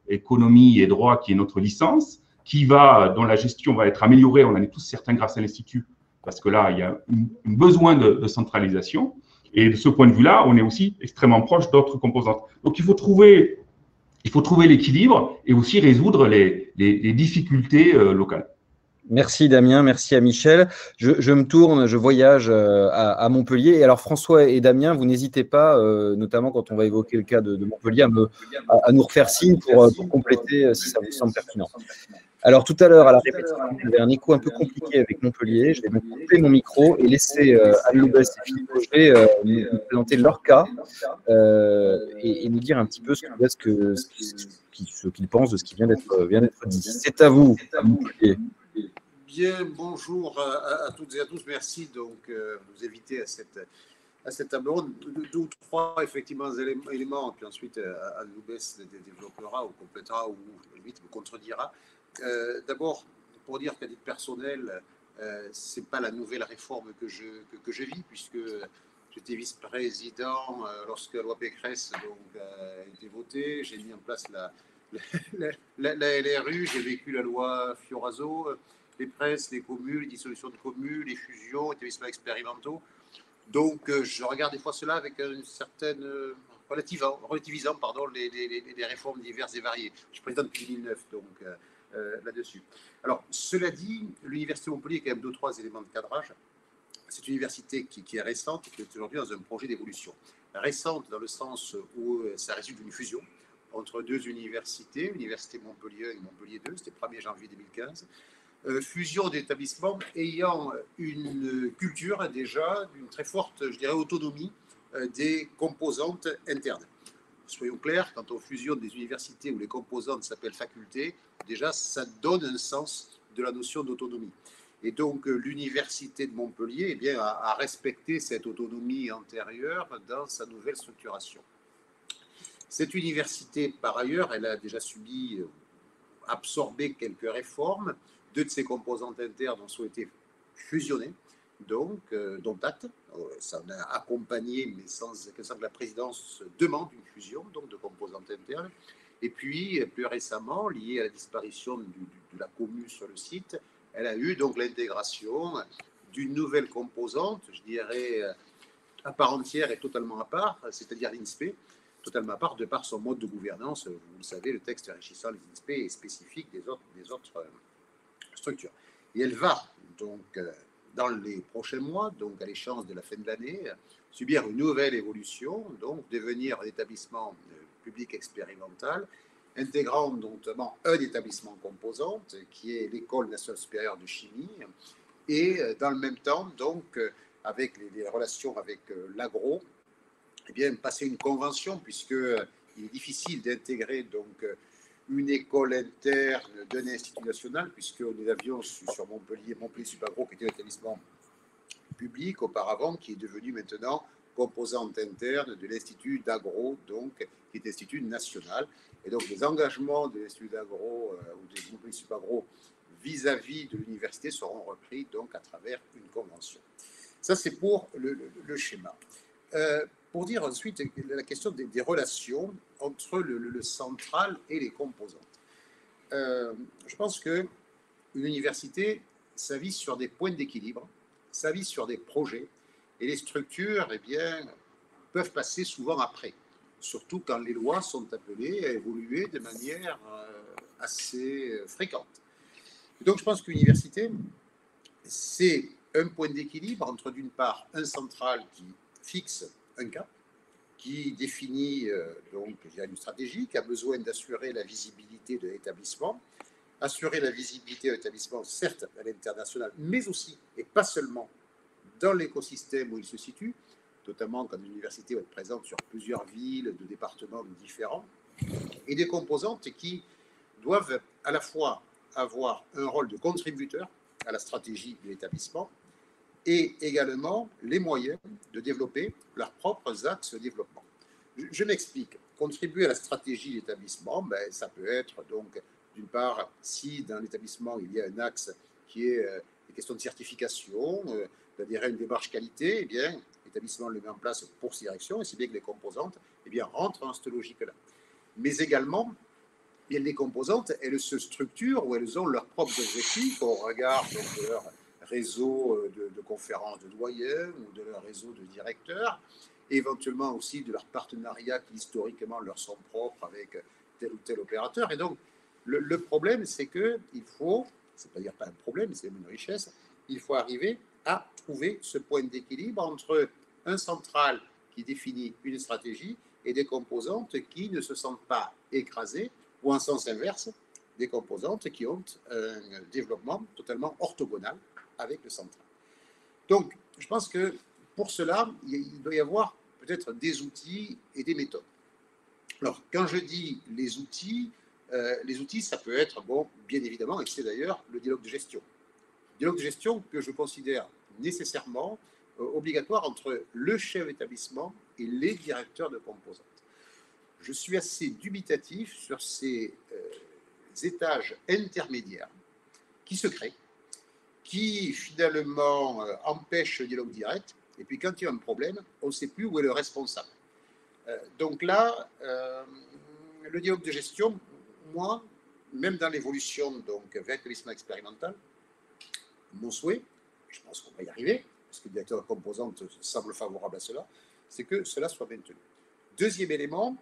économie et droit qui est notre licence, dont la gestion va être améliorée, on en est tous certains grâce à l'Institut, parce que là, il y a un besoin de centralisation. Et de ce point de vue-là, on est aussi extrêmement proche d'autres composantes. Donc, il faut trouver l'équilibre et aussi résoudre les difficultés locales. Merci Damien, merci à Michel. Je me tourne, je voyage à Montpellier. Et alors François et Damien, vous n'hésitez pas, notamment quand on va évoquer le cas de Montpellier, à nous refaire signe pour compléter si ça vous semble pertinent. Alors tout à l'heure, à la répétition, j'avais un écho un peu compliqué avec Montpellier. Je vais donc couper mon micro et laisser Anne Loubès et Philippe Auger nous présenter leur cas et nous dire un petit peu ce qu'ils pensent de ce qui vient d'être dit. C'est à vous, à Montpellier. Bien, bonjour à toutes et à tous. Merci donc de nous inviter à cette table ronde. Deux ou trois effectivement éléments, puis ensuite Anne Loubès développera ou complétera ou limite me contredira. D'abord, pour dire qu'à titre personnel, ce n'est pas la nouvelle réforme que je vis, puisque j'étais vice-président lorsque la loi Pécresse a été votée. J'ai mis en place la LRU, j'ai vécu la loi Fioraso, les presses, les communes, les dissolutions de communes, les fusions, les établissements expérimentaux. Donc, je regarde des fois cela avec une certaine relativisant les réformes diverses et variées. Je suis président depuis 2009, donc là-dessus. Alors, cela dit, l'Université Montpellier a quand même 2-3 éléments de cadrage. C'est une université qui est récente et qui est aujourd'hui dans un projet d'évolution. Récente dans le sens où ça résulte d'une fusion entre deux universités, l'Université Montpellier 1 et Montpellier 2, c'était le 1er janvier 2015. Fusion d'établissements ayant une culture déjà d'une très forte, je dirais, autonomie des composantes internes. Soyons clairs, quand on fusionne des universités où les composantes s'appellent facultés, déjà ça donne un sens de la notion d'autonomie. Et donc l'université de Montpellier a respecté cette autonomie antérieure dans sa nouvelle structuration. Cette université, par ailleurs, elle a déjà absorbé quelques réformes. Deux de ses composantes internes ont souhaité fusionner, donc, dont acte. Ça en a accompagné, mais sans que la présidence demande une fusion donc, de composantes internes. Et puis, plus récemment, liée à la disparition de la commune sur le site, elle a eu donc l'intégration d'une nouvelle composante, je dirais, à part entière et totalement à part, c'est-à-dire l'INSPE, totalement à part de par son mode de gouvernance. Vous le savez, le texte régissant les INSPE est spécifique des autres structures. Et elle va donc, dans les prochains mois, donc à l'échéance de la fin de l'année, subir une nouvelle évolution, donc devenir un établissement public expérimental, intégrant notamment un établissement composante, qui est l'École nationale supérieure de chimie, et dans le même temps, donc, avec les relations avec l'agro, passer une convention, puisqu'il est difficile d'intégrer donc une école interne d'un institut national, puisque nous avions sur Montpellier Supagro, qui était un établissement public auparavant, qui est devenu maintenant composante interne de l'Institut d'agro, donc, qui est institut national. Et donc, les engagements de l'Institut d'agro ou de Montpellier Supagro vis-à-vis de l'université seront repris donc à travers une convention. Ça, c'est pour le schéma. Pour dire ensuite la question des relations entre le central et les composantes. Je pense qu'une université s'avise sur des points d'équilibre, s'avise sur des projets, et les structures peuvent passer souvent après, surtout quand les lois sont appelées à évoluer de manière assez fréquente. Et donc je pense qu'une université c'est un point d'équilibre entre, d'une part, un central qui fixe un cap, qui définit donc une stratégie, qui a besoin d'assurer la visibilité de l'établissement, assurer la visibilité de l'établissement, certes à l'international, mais aussi, et pas seulement, dans l'écosystème où il se situe, notamment quand l'université va être présente sur plusieurs villes, de départements différents, et des composantes qui doivent à la fois avoir un rôle de contributeur à la stratégie de l'établissement et également les moyens de développer leurs propres axes de développement. Je m'explique. Contribuer à la stratégie de l'établissement, ben, ça peut être donc, d'une part, si dans l'établissement il y a un axe qui est des questions de certification, d'adhérer à une démarche qualité, eh bien, l'établissement le met en place pour ces directions, et c'est bien que les composantes eh bien, rentrent dans cette logique-là. Mais également, les composantes, elles se structurent ou elles ont leurs propres objectifs au regard donc, de leur réseau de conférences de doyens ou de leur réseau de directeurs, éventuellement aussi de leurs partenariats qui historiquement leur sont propres avec tel ou tel opérateur. Et donc, le problème, c'est qu'il faut, c'est-à-dire pas un problème, c'est une richesse, il faut arriver à trouver ce point d'équilibre entre un central qui définit une stratégie et des composantes qui ne se sentent pas écrasées, ou en sens inverse, des composantes qui ont un développement totalement orthogonal avec le central. Donc, je pense que pour cela, il doit y avoir peut-être des outils et des méthodes. Alors, quand je dis les outils, ça peut être, bon, bien évidemment, et c'est d'ailleurs le dialogue de gestion. Dialogue de gestion que je considère nécessairement obligatoire entre le chef d'établissement et les directeurs de composantes. Je suis assez dubitatif sur ces étages intermédiaires qui se créent, qui finalement empêchent le dialogue direct, et puis quand il y a un problème, on ne sait plus où est le responsable. Donc là, le dialogue de gestion, moi, même dans l'évolution donc, vers l'établissement expérimental, mon souhait, et je pense qu'on va y arriver, parce que le directeur de composante semble favorable à cela, c'est que cela soit maintenu. Deuxième élément,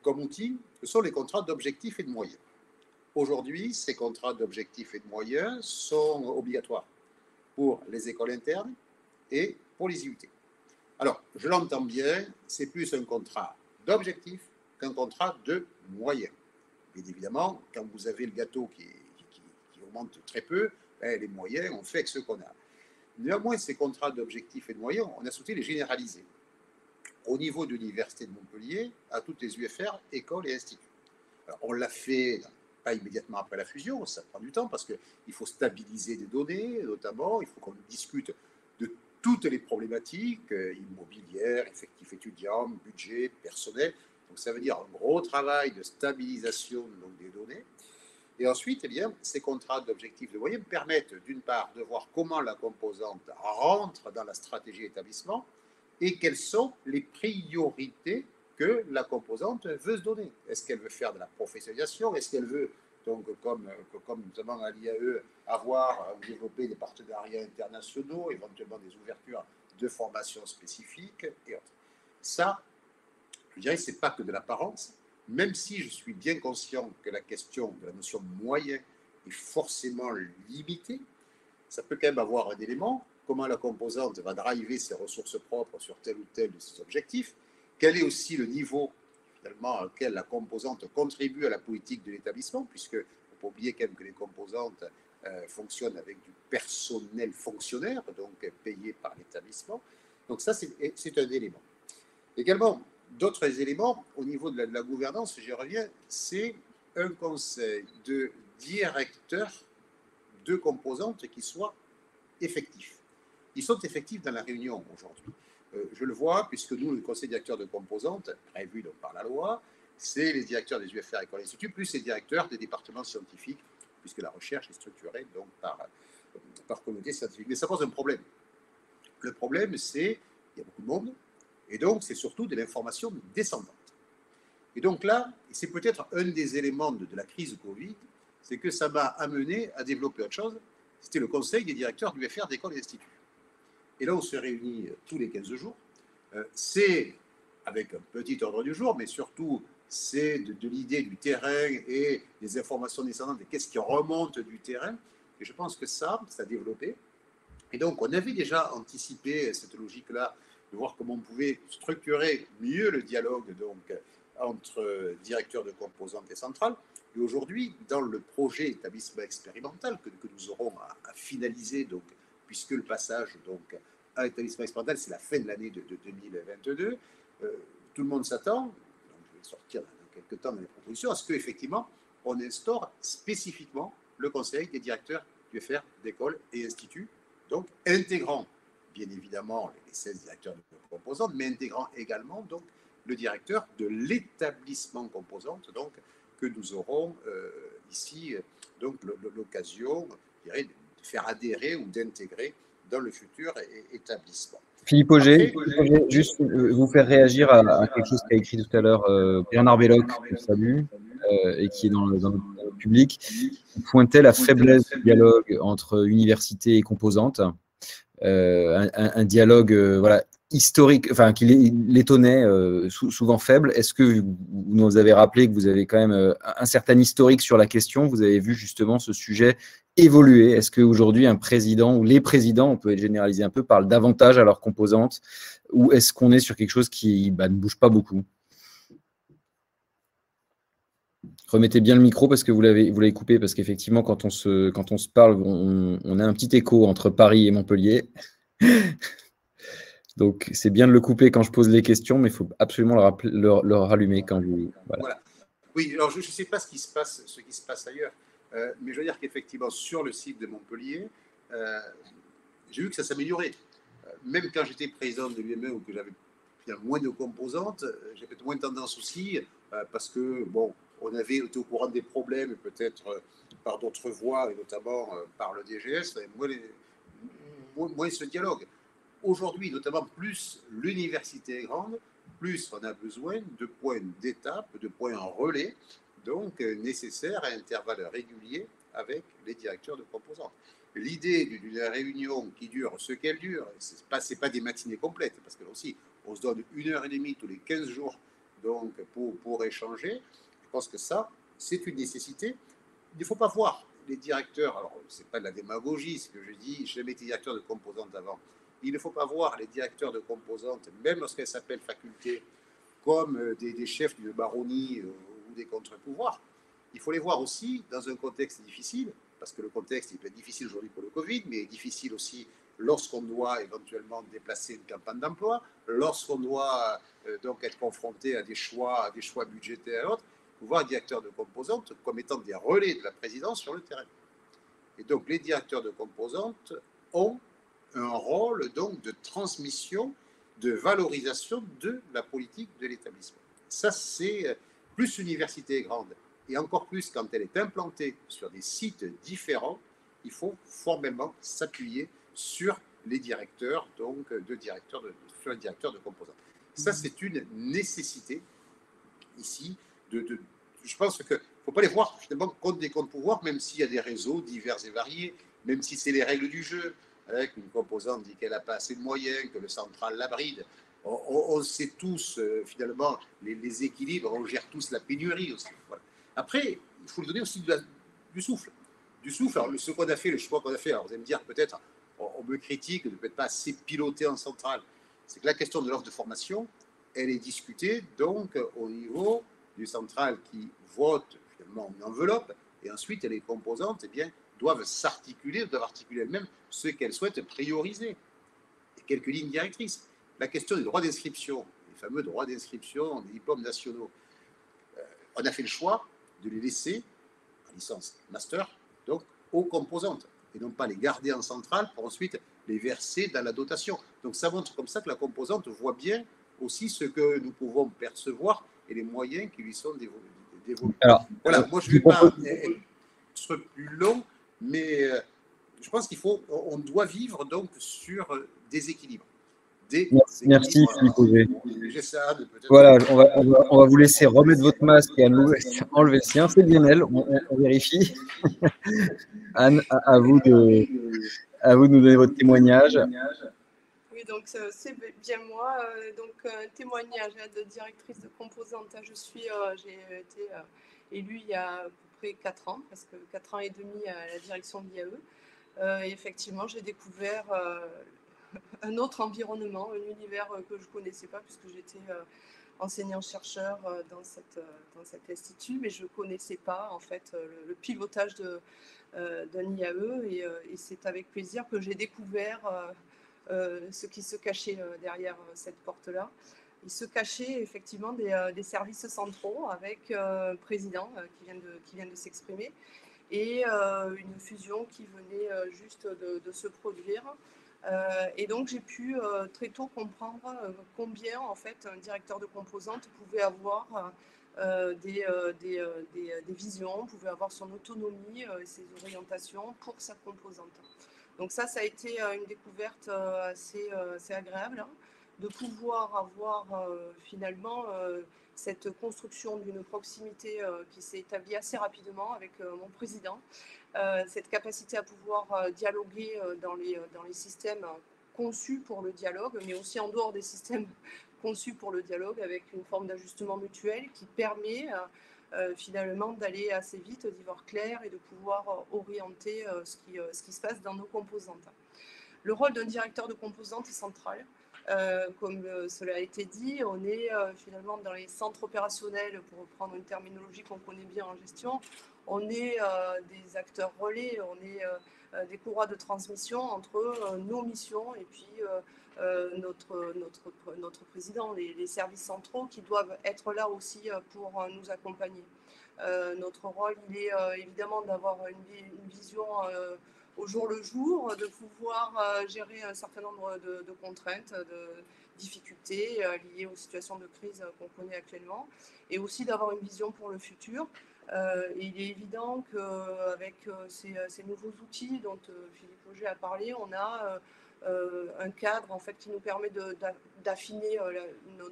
comme outil, ce sont les contrats d'objectifs et de moyens. Aujourd'hui, ces contrats d'objectifs et de moyens sont obligatoires pour les écoles internes et pour les IUT. Alors, je l'entends bien, c'est plus un contrat d'objectifs qu'un contrat de moyens. Bien évidemment, quand vous avez le gâteau qui augmente très peu, ben, les moyens, on fait avec ce qu'on a. Néanmoins, ces contrats d'objectifs et de moyens, on a souhaité les généraliser au niveau de l'Université de Montpellier à toutes les UFR, écoles et instituts. Alors, on l'a fait pas immédiatement après la fusion, ça prend du temps parce qu'il faut stabiliser des données, notamment, il faut qu'on discute de toutes les problématiques immobilières, effectifs étudiants, budget, personnel. Donc, ça veut dire un gros travail de stabilisation donc, des données. Et ensuite, eh bien, ces contrats d'objectifs de moyens permettent, d'une part, de voir comment la composante rentre dans la stratégie d'établissement et quelles sont les priorités que la composante veut se donner. Est-ce qu'elle veut faire de la professionnalisation? Est-ce qu'elle veut, donc, comme notamment à l'IAE, avoir ou développer des partenariats internationaux, éventuellement des ouvertures de formations spécifiques et autres? Ça, je dirais que ce n'est pas que de l'apparence, même si je suis bien conscient que la question de la notion de moyen est forcément limitée, ça peut quand même avoir un élément, comment la composante va driver ses ressources propres sur tel ou tel de ses objectifs, quel est aussi le niveau finalement auquel la composante contribue à la politique de l'établissement, puisque il ne faut pas oublier quand même que les composantes fonctionnent avec du personnel fonctionnaire, donc payé par l'établissement. Donc ça, c'est un élément. Également, d'autres éléments au niveau de la gouvernance, j'y reviens, c'est un conseil de directeurs de composantes qui soit effectif. Ils sont effectifs dans la réunion aujourd'hui. Je le vois, puisque nous, le conseil directeur de composantes, prévu donc par la loi, c'est les directeurs des UFR et instituts, plus les directeurs des départements scientifiques, puisque la recherche est structurée donc, par communauté scientifique. Mais ça pose un problème. Le problème, c'est qu'il y a beaucoup de monde, et donc c'est surtout de l'information descendante. Et donc là, c'est peut-être un des éléments de la crise Covid, c'est que ça m'a amené à développer autre chose. C'était le conseil des directeurs du UFR, d'écoles et d'instituts. Et là, on se réunit tous les 15 jours. C'est avec un petit ordre du jour, mais surtout, c'est de l'idée du terrain et des informations descendantes, et qu'est-ce qui remonte du terrain. Et je pense que ça a développé. Et donc, on avait déjà anticipé cette logique-là, de voir comment on pouvait structurer mieux le dialogue donc, entre directeurs de composantes et centrales. Et aujourd'hui, dans le projet établissement expérimental que nous aurons à finaliser, donc, puisque le passage donc, à établissement expérimental, c'est la fin de l'année de 2022, tout le monde s'attend, donc je vais sortir dans quelques temps dans les propositions, à ce qu'effectivement, on instaure spécifiquement le conseil des directeurs d'UFR, d'écoles et instituts, donc intégrant bien évidemment les 16 directeurs de composantes, mais intégrant également donc, le directeur de l'établissement composante, donc, que nous aurons ici donc l'occasion, je dirais, de faire adhérer ou d'intégrer dans le futur établissement. Philippe Auger, juste vous faire réagir à quelque chose qu'a écrit tout à l'heure Bernard Belloc, que je salue, et qui est dans le public, qui pointait la faiblesse du dialogue entre université et composante, un dialogue voilà, historique, enfin qui l'étonnait, souvent faible. Est-ce que vous nous avez rappelé que vous avez quand même un certain historique sur la question, vous avez vu justement ce sujet évoluer? Est-ce qu'aujourd'hui un président ou les présidents, on peut généraliser un peu, parlent davantage à leurs composantes, ou est-ce qu'on est sur quelque chose qui ne bouge pas beaucoup? Remettez bien le micro parce que vous l'avez coupé, parce qu'effectivement quand on se parle, on a un petit écho entre Paris et Montpellier. Donc c'est bien de le couper quand je pose les questions, mais il faut absolument le rallumer quand vous... Voilà. Oui, alors je ne sais pas ce qui se passe ailleurs, mais je veux dire qu'effectivement sur le site de Montpellier, j'ai vu que ça s'améliorait. Même quand j'étais président de l'UME ou que j'avais moins de composantes, j'avais moins tendance aussi, parce que bon, on avait été au courant des problèmes, peut-être par d'autres voies, et notamment par le DGS, moins ce dialogue. Aujourd'hui, notamment, plus l'université est grande, plus on a besoin de points d'étape, de points en relais, donc nécessaires à intervalles réguliers avec les directeurs de composantes. L'idée d'une réunion qui dure ce qu'elle dure, ce n'est pas des matinées complètes, parce que là aussi, on se donne 1h30 tous les 15 jours donc, pour échanger. Je pense que ça, c'est une nécessité. Il ne faut pas voir les directeurs, alors ce n'est pas de la démagogie, ce que je dis, je n'ai jamais été directeur de composantes avant. Il ne faut pas voir les directeurs de composantes, même lorsqu'elles s'appellent facultés, comme des chefs d'une baronnie ou des contre-pouvoirs. Il faut les voir aussi dans un contexte difficile, parce que le contexte il peut être difficile aujourd'hui pour le Covid, mais difficile aussi lorsqu'on doit éventuellement déplacer une campagne d'emploi, lorsqu'on doit donc être confronté à des choix budgétaires et autres. Il faut voir les directeurs de composantes comme étant des relais de la présidence sur le terrain. Et donc les directeurs de composantes ont un rôle donc de transmission, de valorisation de la politique de l'établissement. Ça, c'est plus l'université est grande, et encore plus quand elle est implantée sur des sites différents, il faut formellement s'appuyer sur les directeurs, donc sur les directeurs de composantes. Ça, c'est une nécessité ici. Je pense qu'il ne faut pas les voir finalement contre des contre-pouvoirs, même s'il y a des réseaux divers et variés, même si c'est les règles du jeu, avec une composante dit qu'elle n'a pas assez de moyens, que le central la bride. On sait tous, finalement, les équilibres, on gère tous la pénurie aussi. Voilà. Après, il faut lui donner aussi du souffle. Du souffle, alors ce qu'on a fait, le choix qu'on a fait, alors vous allez me dire peut-être, on me critique de ne pas assez piloter en centrale. C'est que la question de l'offre de formation, elle est discutée donc au niveau du central qui vote finalement une enveloppe, et ensuite les composantes, eh bien, doivent s'articuler, doivent articuler elles-mêmes ce qu'elles souhaitent prioriser. Et quelques lignes directrices. La question des droits d'inscription, les fameux droits d'inscription des diplômes nationaux, on a fait le choix de les laisser, en licence master, donc aux composantes, et non pas les garder en centrale pour ensuite les verser dans la dotation. Donc ça montre comme ça que la composante voit bien aussi ce que nous pouvons percevoir et les moyens qui lui sont dévolus. Alors, voilà, moi je ne vais pas être plus long, mais je pense on doit vivre donc sur des équilibres. Merci Philippe Auger. Voilà, on va vous laisser remettre votre masque et enlever le sien. C'est bien elle, on vérifie. Anne, à vous de nous donner votre témoignage. Oui, donc c'est bien moi. Donc témoignage de directrice de composante. J'ai été élue il y a à peu près 4 ans, parce que 4 ans et demi à la direction de l'IAE. Effectivement, j'ai découvert un autre environnement, un univers que je ne connaissais pas, puisque j'étais enseignant-chercheur dans cet institut, mais je ne connaissais pas en fait le pilotage d'un IAE, et c'est avec plaisir que j'ai découvert ce qui se cachait derrière cette porte-là. Il se cachait effectivement des services centraux avec un président qui vient de s'exprimer, et une fusion qui venait juste de se produire. Et donc j'ai pu très tôt comprendre combien en fait un directeur de composante pouvait avoir des visions, pouvait avoir son autonomie et ses orientations pour sa composante. Donc ça a été une découverte assez agréable, hein, de pouvoir avoir finalement cette construction d'une proximité qui s'est établie assez rapidement avec mon président, cette capacité à pouvoir dialoguer dans les systèmes conçus pour le dialogue, mais aussi en dehors des systèmes conçus pour le dialogue, avec une forme d'ajustement mutuel qui permet finalement d'aller assez vite, d'y voir clair et de pouvoir orienter ce qui se passe dans nos composantes. Le rôle d'un directeur de composante est central. Comme cela a été dit, on est finalement dans les centres opérationnels, pour reprendre une terminologie qu'on connaît bien en gestion. On est des acteurs relais, on est des courroies de transmission entre nos missions et puis notre président, les services centraux qui doivent être là aussi pour nous accompagner. Notre rôle, il est évidemment d'avoir une vision au jour le jour, de pouvoir gérer un certain nombre de contraintes, de difficultés liées aux situations de crise qu'on connaît actuellement, et aussi d'avoir une vision pour le futur. Et il est évident qu'avec ces nouveaux outils dont Philippe Auger a parlé, on a un cadre en fait, qui nous permet d'affiner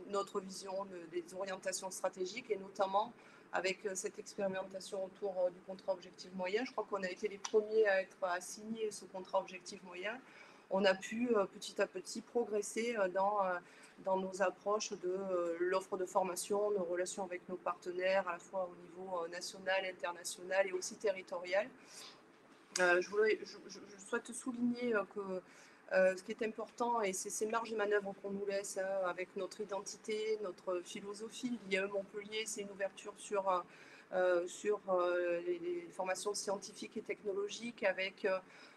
notre vision des orientations stratégiques, et notamment avec cette expérimentation autour du contrat objectif moyen. Je crois qu'on a été les premiers à signer ce contrat objectif moyen. On a pu petit à petit progresser dans nos approches de l'offre de formation, nos relations avec nos partenaires, à la fois au niveau national, international et aussi territorial. Je souhaite souligner que ce qui est important, et c'est ces marges de manœuvre qu'on nous laisse avec notre identité, notre philosophie. L'IAE Montpellier, c'est une ouverture sur les formations scientifiques et technologiques, avec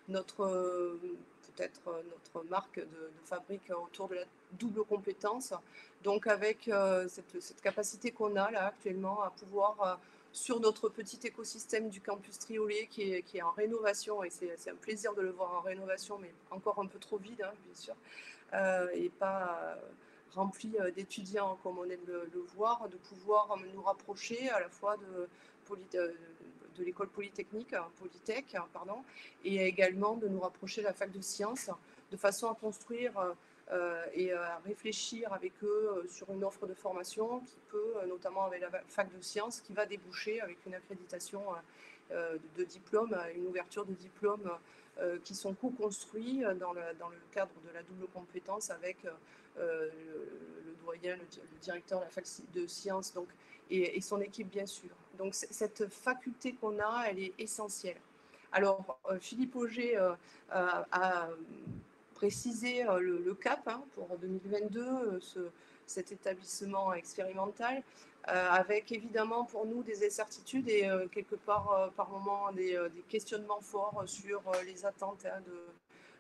peut-être notre marque de fabrique autour de la double compétence. Donc avec cette capacité qu'on a là actuellement à pouvoir sur notre petit écosystème du campus Triolet qui est en rénovation, et c'est un plaisir de le voir en rénovation, mais encore un peu trop vide, hein, bien sûr, et pas rempli d'étudiants comme on aime le voir, de pouvoir nous rapprocher à la fois de l'école polytechnique, Polytech, pardon, et également de nous rapprocher de la fac de sciences, de façon à construire et à réfléchir avec eux sur une offre de formation qui peut, notamment avec la fac de sciences, qui va déboucher avec une accréditation de diplôme, une ouverture de diplômes qui sont co-construits dans le cadre de la double compétence avec le doyen, le directeur de la fac de sciences, donc, et son équipe bien sûr. Donc cette faculté qu'on a, elle est essentielle. Alors Philippe Auger a précisé le cap pour 2022, cet établissement expérimental, avec évidemment pour nous des incertitudes et quelque part par moment des questionnements forts sur les attentes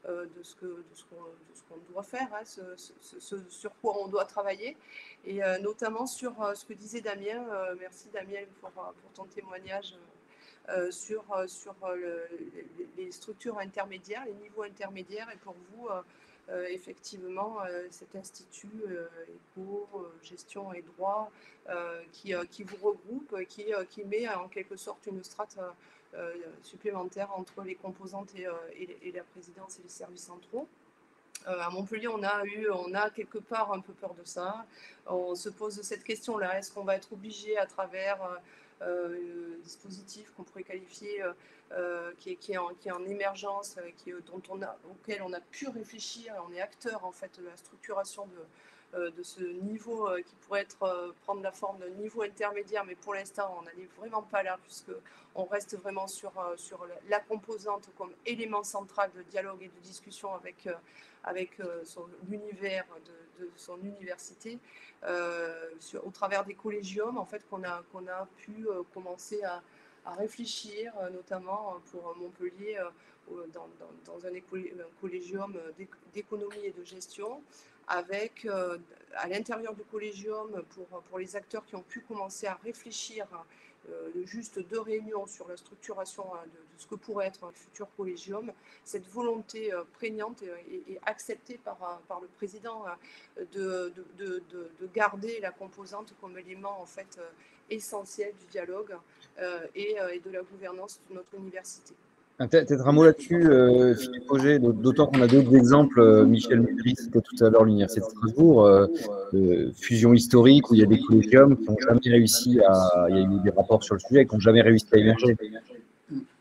de ce qu'on doit faire, ce sur quoi on doit travailler, et notamment sur ce que disait Damien. Merci Damien pour ton témoignage. Sur les structures intermédiaires, les niveaux intermédiaires, et pour vous, effectivement, cet institut éco, gestion et droit qui vous regroupe, qui met en quelque sorte une strate supplémentaire entre les composantes et la présidence et les services centraux. À Montpellier, on a quelque part un peu peur de ça. On se pose cette question-là, est-ce qu'on va être obligé à travers dispositif qu'on pourrait qualifier qui est en émergence, auquel on a pu réfléchir, on est acteur en fait de la structuration de ce niveau qui pourrait prendre la forme d'un niveau intermédiaire, mais pour l'instant, on n'en est vraiment pas là, puisqu'on reste vraiment sur la composante comme élément central de dialogue et de discussion avec l'univers de son université, au travers des collégiums, en fait, qu'on a pu commencer à réfléchir, notamment pour Montpellier, dans un collégium d'économie et de gestion, avec à l'intérieur du collégium, pour les acteurs qui ont pu commencer à réfléchir, juste 2 réunions sur la structuration de ce que pourrait être un futur collégium, cette volonté prégnante et acceptée par le président de garder la composante comme élément en fait essentiel du dialogue et de la gouvernance de notre université. Peut-être un mot là-dessus, Philippe Auger, d'autant qu'on a d'autres exemples. Michel Mudry, c'était tout à l'heure l'Université de Strasbourg, fusion historique où il y a des collégiums qui n'ont jamais réussi à. Il y a eu des rapports sur le sujet qui n'ont jamais réussi à émerger.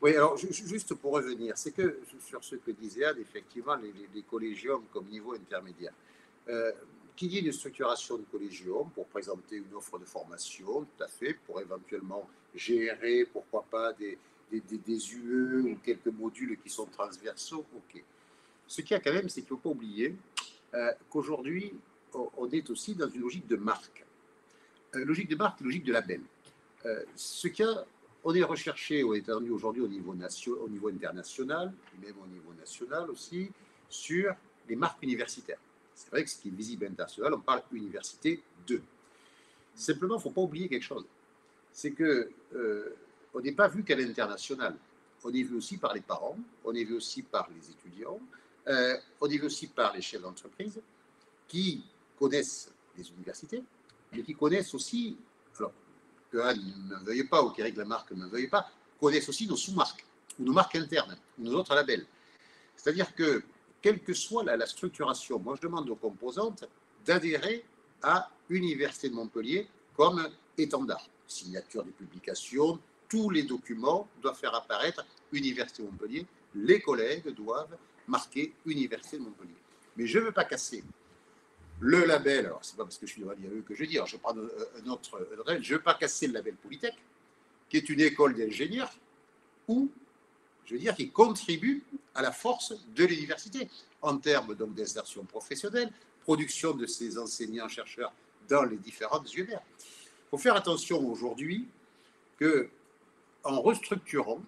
Oui, alors juste pour revenir, c'est que sur ce que disait Anne, effectivement, les collégiums comme niveau intermédiaire. Qu'il y ait une structuration de collégium pour présenter une offre de formation, tout à fait, pour éventuellement gérer, pourquoi pas, des UE ou quelques modules qui sont transversaux, ok. Ce qu'il y a quand même, c'est qu'il ne faut pas oublier qu'aujourd'hui, on est aussi dans une logique de marque. Logique de marque, logique de label. Ce qu'il y a, on est recherché, on est attendu aujourd'hui au niveau international, et même au niveau national aussi, sur les marques universitaires. C'est vrai que ce qui est visible international, on parle université 2. Simplement, il ne faut pas oublier quelque chose. C'est que on n'est pas vu qu'à l'international. On est vu aussi par les parents, on est vu aussi par les étudiants, on est vu aussi par les chefs d'entreprise qui connaissent les universités, mais qui connaissent aussi, alors que Anne ne me veuille pas ou qu'Éric Lamarque ne me veuille pas, connaissent aussi nos sous-marques, ou nos marques internes, ou nos autres labels. C'est-à-dire que, quelle que soit la structuration, moi je demande aux composantes d'adhérer à Université de Montpellier comme étendard. Signature des publications, tous les documents doivent faire apparaître Université de Montpellier. Les collègues doivent marquer Université de Montpellier. Mais je ne veux pas casser le label. Alors, ce n'est pas parce que je suis devant l'IAE que je dis. Alors, je prends un autre label. Je ne veux pas casser le label Polytech, qui est une école d'ingénieurs, ou, je veux dire, qui contribue à la force de l'université en termes d'insertion professionnelle, production de ces enseignants-chercheurs dans les différentes UNR. Il faut faire attention aujourd'hui que en restructurant,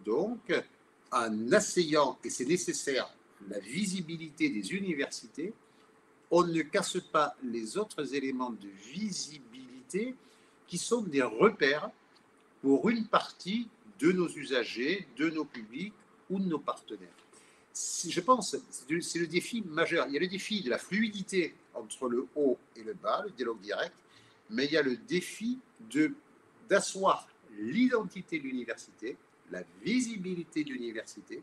donc, en asseyant, et c'est nécessaire, la visibilité des universités, on ne casse pas les autres éléments de visibilité qui sont des repères pour une partie de nos usagers, de nos publics ou de nos partenaires. Je pense que c'est le défi majeur. Il y a le défi de la fluidité entre le haut et le bas, le dialogue direct, mais il y a le défi d'asseoir l'identité de l'université, la visibilité de l'université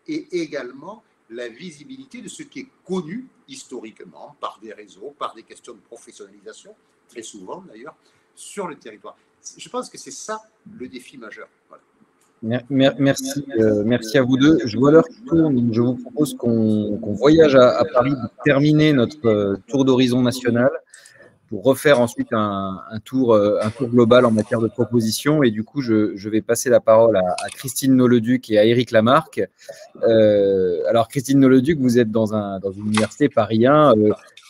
et également la visibilité de ce qui est connu historiquement par des réseaux, par des questions de professionnalisation, très souvent d'ailleurs, sur le territoire. Je pense que c'est ça le défi majeur. Voilà. Merci à vous deux. Je vois l'heure qui tourne, je vous propose qu'on voyage à Paris pour terminer notre tour d'horizon national, pour refaire ensuite un tour global en matière de propositions. Et du coup, je vais passer la parole à Christine Nolleduc et à Éric Lamarque. Alors, Christine Nolleduc, vous êtes dans une université Paris 1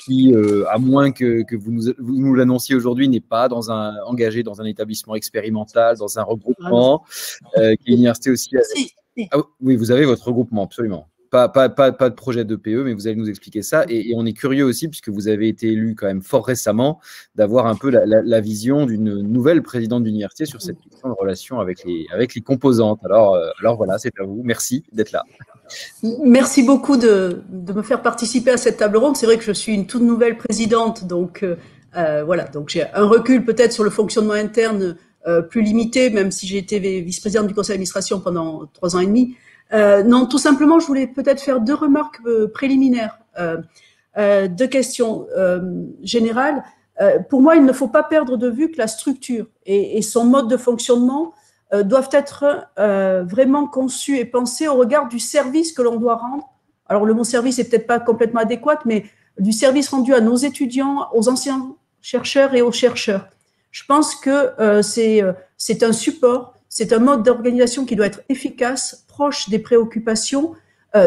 qui, à moins que vous nous l'annonciez aujourd'hui, n'est pas engagée dans un établissement expérimental, dans un regroupement, qui est une université aussi… Ah, oui, vous avez votre regroupement, absolument. Pas de projet de PE, mais vous allez nous expliquer ça. Et on est curieux aussi, puisque vous avez été élu quand même fort récemment, d'avoir un peu la vision d'une nouvelle présidente d'université sur cette question de relation avec les composantes. Alors voilà, c'est à vous. Merci d'être là. Merci beaucoup de me faire participer à cette table ronde. C'est vrai que je suis une toute nouvelle présidente, donc voilà. Donc j'ai un recul peut-être sur le fonctionnement interne plus limité, même si j'ai été vice-présidente du conseil d'administration pendant 3 ans et demi. Non, tout simplement, je voulais peut-être faire 2 remarques préliminaires, 2 questions générales. Pour moi, il ne faut pas perdre de vue que la structure et son mode de fonctionnement doivent être vraiment conçus et pensés au regard du service que l'on doit rendre. Alors, le mot service n'est peut-être pas complètement adéquat, mais du service rendu à nos étudiants, aux anciens chercheurs et aux chercheurs. Je pense que c'est un support, c'est un mode d'organisation qui doit être efficace, proche des préoccupations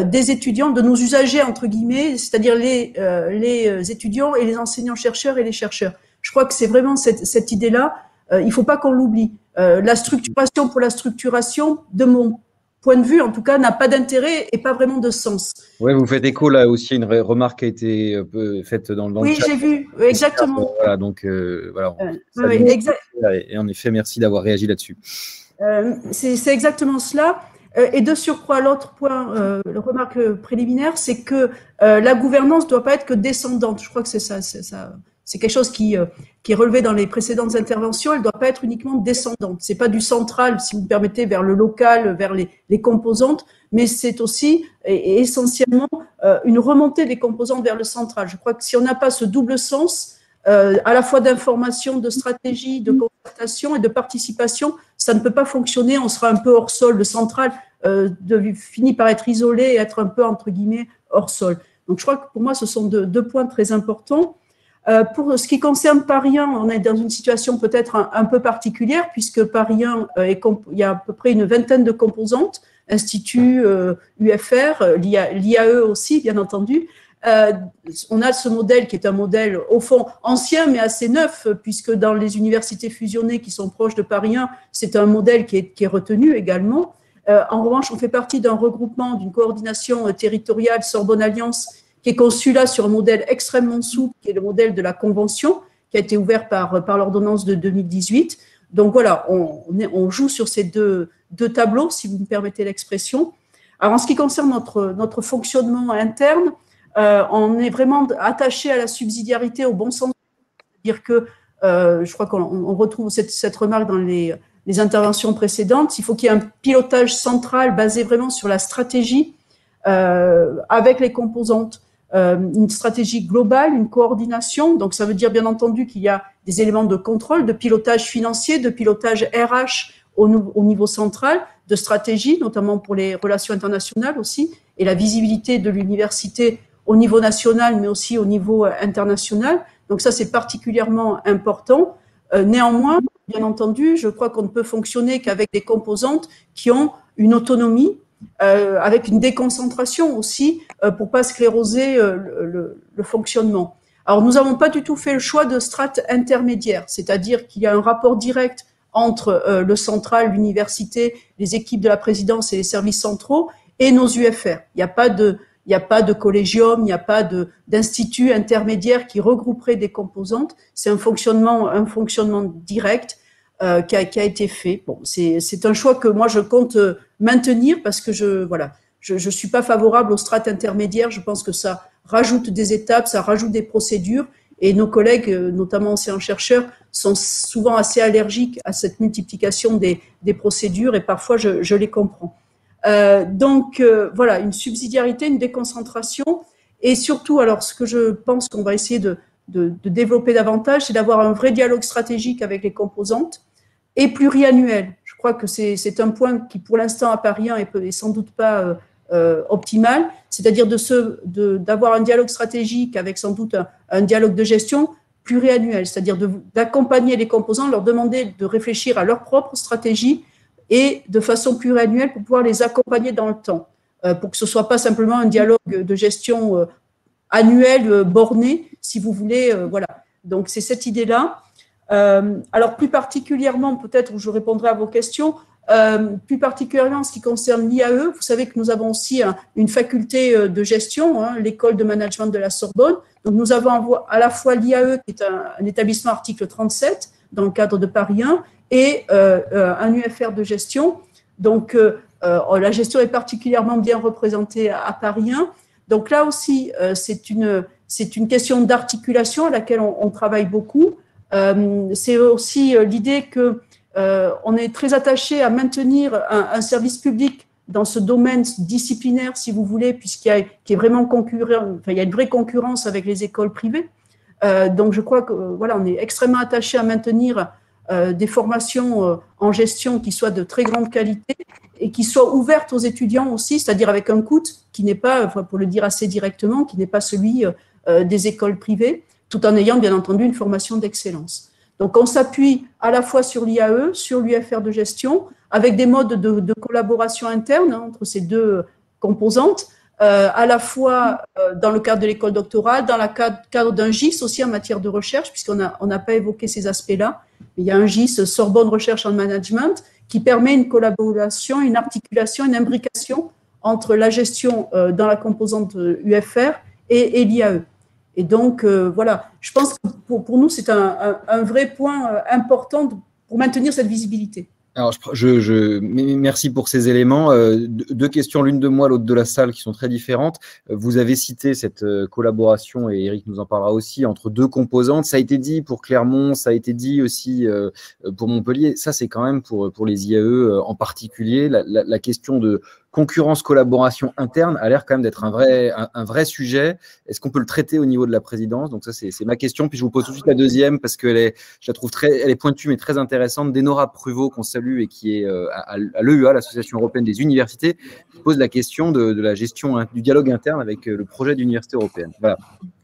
des étudiants, de nos usagers, entre guillemets, c'est-à-dire les étudiants et les enseignants-chercheurs et les chercheurs. Je crois que c'est vraiment cette idée-là, il ne faut pas qu'on l'oublie. La structuration pour la structuration, de mon point de vue, en tout cas, n'a pas d'intérêt et pas vraiment de sens. Oui, vous faites écho là aussi, une remarque qui a été faite dans le chat. Oui, j'ai vu, exactement. Voilà, donc voilà. Et en effet, merci d'avoir réagi là-dessus. C'est exactement cela. Et de surcroît, l'autre point, la remarque préliminaire, c'est que la gouvernance ne doit pas être que descendante. Je crois que c'est ça. C'est quelque chose qui est relevé dans les précédentes interventions. Elle ne doit pas être uniquement descendante. C'est pas du central, si vous me permettez, vers le local, vers les composantes, mais c'est aussi et essentiellement une remontée des composantes vers le central. Je crois que si on n'a pas ce double sens, à la fois d'information, de stratégie, de concertation et de participation, ça ne peut pas fonctionner. On sera un peu hors sol. Le central finit par être isolé et être un peu, entre guillemets, hors sol. Donc, je crois que pour moi, ce sont deux points très importants. Pour ce qui concerne Paris 1, on est dans une situation peut-être un peu particulière, puisque Paris 1, il y a à peu près une vingtaine de composantes, Institut, UFR, l'IAE aussi, bien entendu. On a ce modèle qui est un modèle, au fond, ancien, mais assez neuf, puisque dans les universités fusionnées qui sont proches de Paris 1, c'est un modèle qui est retenu également. En revanche, on fait partie d'un regroupement, d'une coordination territoriale Sorbonne Alliance, qui est conçu là sur un modèle extrêmement souple, qui est le modèle de la Convention, qui a été ouvert par l'ordonnance de 2018. Donc voilà, on joue sur ces deux tableaux, si vous me permettez l'expression. Alors en ce qui concerne notre fonctionnement interne, on est vraiment attaché à la subsidiarité au bon sens. C'est-à-dire que, je crois qu'on retrouve cette remarque dans les interventions précédentes, il faut qu'il y ait un pilotage central basé vraiment sur la stratégie avec les composantes. Une stratégie globale, une coordination. Donc, ça veut dire, bien entendu, qu'il y a des éléments de contrôle, de pilotage financier, de pilotage RH au niveau central, de stratégie, notamment pour les relations internationales aussi, et la visibilité de l'université au niveau national, mais aussi au niveau international. Donc, ça, c'est particulièrement important. Néanmoins, bien entendu, je crois qu'on ne peut fonctionner qu'avec des composantes qui ont une autonomie, avec une déconcentration aussi, pour pas scléroser le fonctionnement. Alors, nous n'avons pas du tout fait le choix de strates intermédiaires, c'est-à-dire qu'il y a un rapport direct entre le central, l'université, les équipes de la présidence et les services centraux et nos UFR. Il n'y a pas de collégium, il n'y a pas d'institut intermédiaire qui regrouperait des composantes. C'est un fonctionnement direct qui a été fait. Bon, c'est un choix que moi je compte maintenir parce que je suis pas favorable aux strates intermédiaires. Je pense que ça rajoute des étapes, ça rajoute des procédures, et nos collègues, notamment anciens chercheurs, sont souvent assez allergiques à cette multiplication des procédures, et parfois je les comprends. Donc voilà, une subsidiarité, une déconcentration, et surtout, alors ce que je pense qu'on va essayer de développer davantage, c'est d'avoir un vrai dialogue stratégique avec les composantes et pluriannuel. Je crois que c'est un point qui, pour l'instant, à Paris 1, est sans doute pas optimal, c'est-à-dire d'avoir un dialogue stratégique avec sans doute un dialogue de gestion pluriannuel, c'est-à-dire d'accompagner les composants, leur demander de réfléchir à leur propre stratégie et de façon pluriannuelle pour pouvoir les accompagner dans le temps, pour que ce ne soit pas simplement un dialogue de gestion annuel, borné, si vous voulez. Voilà. Donc, c'est cette idée-là. Alors, plus particulièrement, peut-être, où je répondrai à vos questions, plus particulièrement en ce qui concerne l'IAE, vous savez que nous avons aussi une faculté de gestion, l'école de management de la Sorbonne. Donc, nous avons à la fois l'IAE, qui est un établissement article 37, dans le cadre de Paris 1, et un UFR de gestion. Donc, la gestion est particulièrement bien représentée à Paris 1. Donc là aussi, c'est une question d'articulation à laquelle on travaille beaucoup. C'est aussi l'idée que on est très attaché à maintenir un service public dans ce domaine disciplinaire, si vous voulez, qui est vraiment concurrent. Enfin, il y a une vraie concurrence avec les écoles privées. Donc, je crois que voilà, on est extrêmement attaché à maintenir des formations en gestion qui soient de très grande qualité et qui soient ouvertes aux étudiants aussi, c'est-à-dire avec un coût qui n'est pas, pour le dire assez directement, qui n'est pas celui des écoles privées, tout en ayant bien entendu une formation d'excellence. Donc on s'appuie à la fois sur l'IAE, sur l'UFR de gestion, avec des modes de collaboration interne entre ces deux composantes, à la fois dans le cadre de l'école doctorale, dans le cadre d'un GIS aussi en matière de recherche, puisqu'on n'a pas évoqué ces aspects-là. Il y a un GIS Sorbonne Recherche en Management qui permet une collaboration, une articulation, une imbrication entre la gestion dans la composante UFR et l'IAE. Et donc, voilà, je pense que pour nous, c'est un vrai point important pour maintenir cette visibilité. Alors, merci pour ces éléments. Deux questions, l'une de moi, l'autre de la salle, qui sont très différentes. Vous avez cité cette collaboration, et Eric nous en parlera aussi, entre deux composantes. Ça a été dit pour Clermont, ça a été dit aussi pour Montpellier. Ça, c'est quand même pour les IAE en particulier. La question de concurrence, collaboration interne a l'air quand même d'être un vrai sujet. Est-ce qu'on peut le traiter au niveau de la présidence? Donc ça, c'est ma question. Puis je vous pose tout de suite la deuxième parce que je la trouve elle est pointue mais très intéressante. Dénora Pruvot, qu'on salue et qui est à l'EUA, l'Association européenne des universités, qui pose la question de la gestion du dialogue interne avec le projet d'université européenne. Voilà.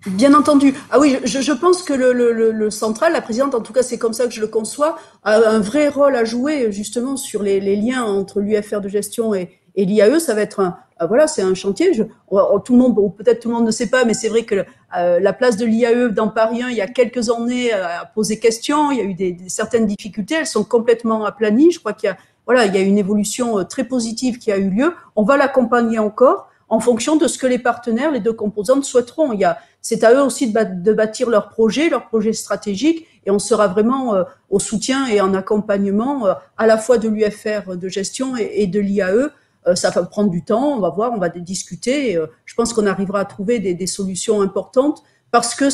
Bien entendu. Ah oui, je pense que le central, la présidente, en tout cas c'est comme ça que je le conçois, a un vrai rôle à jouer justement sur les liens entre l'UFR de gestion et l'IAE. Ça va être voilà, c'est un chantier. Tout le monde, ou peut-être tout le monde ne sait pas, mais c'est vrai que la place de l'IAE dans Paris 1, il y a quelques années, a posé question. Il y a eu certaines difficultés. Elles sont complètement aplanies. Je crois qu'il y a une évolution très positive qui a eu lieu. On va l'accompagner encore en fonction de ce que les partenaires, les deux composantes souhaiteront. C'est à eux aussi de bâtir leur projet stratégique, et on sera vraiment au soutien et en accompagnement à la fois de l'UFR de gestion et de l'IAE. Ça va prendre du temps, on va voir, on va discuter. Je pense qu'on arrivera à trouver des solutions importantes parce que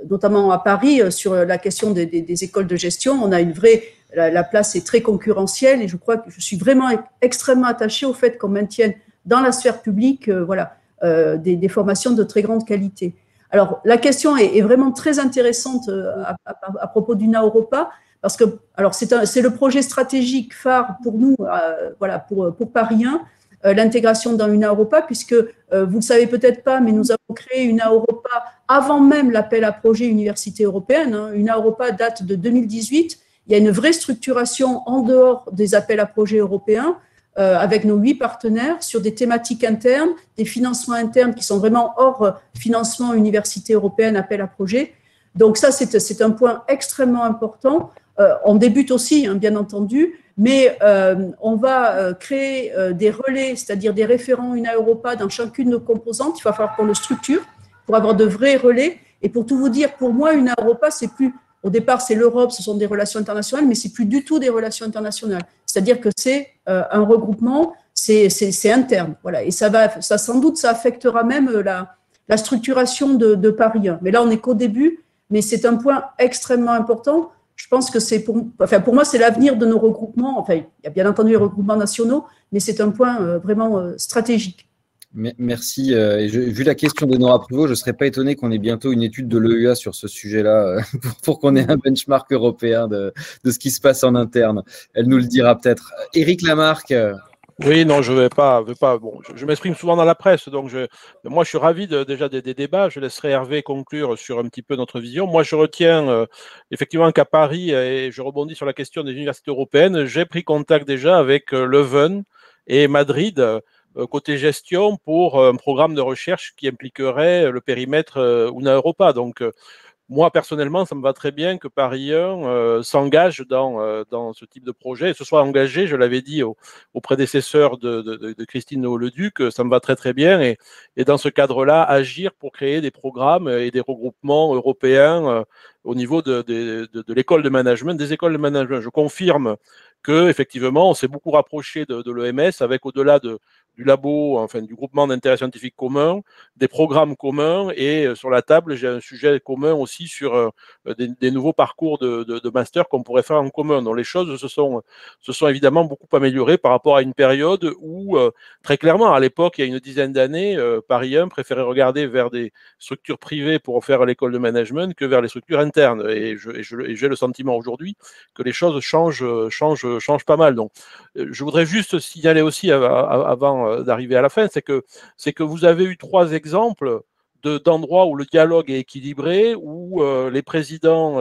notamment à Paris, sur la question des écoles de gestion, on a la place est très concurrentielle, et je crois que je suis vraiment extrêmement attachée au fait qu'on maintienne dans la sphère publique, des formations de très grande qualité. Alors, la question est vraiment très intéressante à propos d'UNA Europa, parce que c'est le projet stratégique phare pour nous, pour Paris 1, l'intégration dans UNA Europa, puisque vous ne savez peut-être pas, mais nous avons créé UNA Europa avant même l'appel à projet Université européenne. UNA Europa date de 2018. Il y a une vraie structuration en dehors des appels à projets européens, avec nos 8 partenaires sur des thématiques internes, des financements internes qui sont vraiment hors financement université européenne, appel à projet. Donc ça, c'est un point extrêmement important. On débute aussi, bien entendu, mais on va créer des relais, c'est-à-dire des référents UNA Europa dans chacune de nos composantes. Il va falloir qu'on le structure pour avoir de vrais relais. Et pour tout vous dire, pour moi, UNA Europa, c'est plus... Au départ, c'est l'Europe, ce sont des relations internationales, mais c'est plus du tout des relations internationales. C'est-à-dire que c'est un regroupement, c'est interne. Voilà. Et ça sans doute, ça affectera même la structuration de Paris 1. Mais là, on n'est qu'au début, mais c'est un point extrêmement important. Je pense que pour moi, c'est l'avenir de nos regroupements. Enfin, il y a bien entendu les regroupements nationaux, mais c'est un point vraiment stratégique. Merci. Vu la question de Nora Pruvot, je ne serais pas étonné qu'on ait bientôt une étude de l'EUA sur ce sujet-là pour qu'on ait un benchmark européen de ce qui se passe en interne. Elle nous le dira peut-être. Éric Lamarque. Oui, non, je vais pas. Bon, je m'exprime souvent dans la presse, donc moi, je suis ravi déjà des débats. Je laisserai Hervé conclure sur un petit peu notre vision. Moi, je retiens effectivement qu'à Paris, et je rebondis sur la question des universités européennes, j'ai pris contact déjà avec Leuven et Madrid, côté gestion, pour un programme de recherche qui impliquerait le périmètre UNA Europa. Donc, moi, personnellement, ça me va très bien que Paris 1 s'engage dans ce type de projet et se soit engagé, je l'avais dit au prédécesseur de Christine Leduc, ça me va très très bien, et dans ce cadre-là, agir pour créer des programmes et des regroupements européens au niveau de l'école de management, des écoles de management. Je confirme que effectivement, on s'est beaucoup rapproché de l'EMS avec, au-delà du labo, enfin du groupement d'intérêt scientifique commun, des programmes communs, et sur la table, j'ai un sujet commun aussi sur des nouveaux parcours de master qu'on pourrait faire en commun. Donc les choses se sont évidemment beaucoup améliorées par rapport à une période où, très clairement, à l'époque, il y a une dizaine d'années, Paris 1 préférait regarder vers des structures privées pour faire l'école de management que vers les structures internes. Et j'ai le sentiment aujourd'hui que les choses changent pas mal. Donc, je voudrais juste signaler aussi avant d'arriver à la fin, c'est que vous avez eu 3 exemples d'endroits où le dialogue est équilibré, où les présidents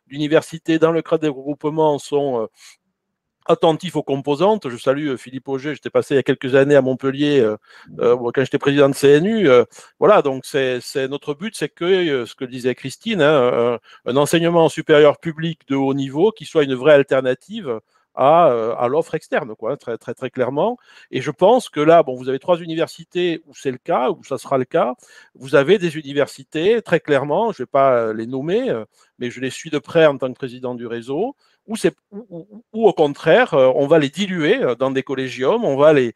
d'université dans le cadre des regroupements sont attentifs aux composantes. Je salue Philippe Auger, j'étais passé il y a quelques années à Montpellier quand j'étais président de CNU. Voilà, donc c'est notre but, c'est que, ce que disait Christine, hein, un enseignement supérieur public de haut niveau qui soit une vraie alternative à l'offre externe, quoi, très, très, très clairement. Et je pense que là, bon, vous avez 3 universités où c'est le cas, où ça sera le cas. Vous avez des universités, très clairement, je ne vais pas les nommer, mais je les suis de près en tant que président du réseau, ou au contraire, on va les diluer dans des collégiums, on va les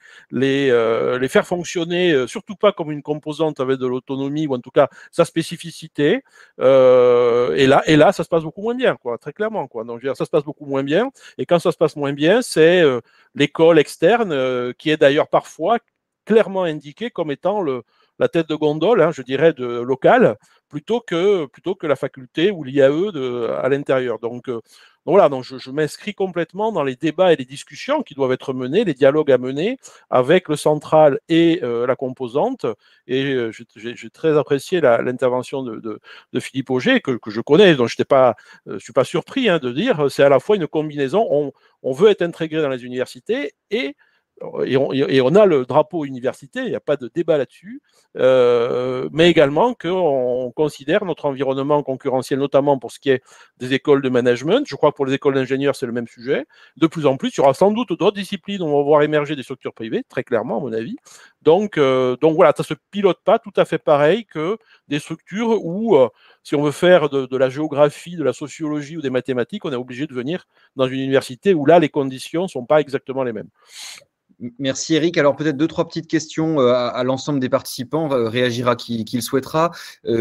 faire fonctionner, surtout pas comme une composante avec de l'autonomie, ou en tout cas sa spécificité. Et là, ça se passe beaucoup moins bien, quoi, très clairement, quoi. Donc, je veux dire, ça se passe beaucoup moins bien. Et quand ça se passe moins bien, c'est l'école externe, qui est d'ailleurs parfois clairement indiquée comme étant la tête de gondole, hein, je dirais, locale, plutôt que la faculté ou l'IAE à l'intérieur. Donc voilà, donc je m'inscris complètement dans les débats et les discussions qui doivent être menés, les dialogues à mener avec le central et la composante. Et j'ai très apprécié l'intervention de Philippe Auger, que je connais, donc je ne suis pas surpris de dire, c'est à la fois une combinaison, on veut être intégré dans les universités et on a le drapeau université, il n'y a pas de débat là-dessus, mais également qu'on considère notre environnement concurrentiel, notamment pour ce qui est des écoles de management. Je crois que pour les écoles d'ingénieurs, c'est le même sujet. De plus en plus, il y aura sans doute d'autres disciplines où on va voir émerger des structures privées, très clairement, à mon avis. Donc voilà, ça ne se pilote pas tout à fait pareil que des structures où, si on veut faire de la géographie, de la sociologie ou des mathématiques, on est obligé de venir dans une université où là, les conditions ne sont pas exactement les mêmes. Merci Eric. Alors peut-être 2-3 petites questions à l'ensemble des participants. On va réagir à qui le souhaitera. Ça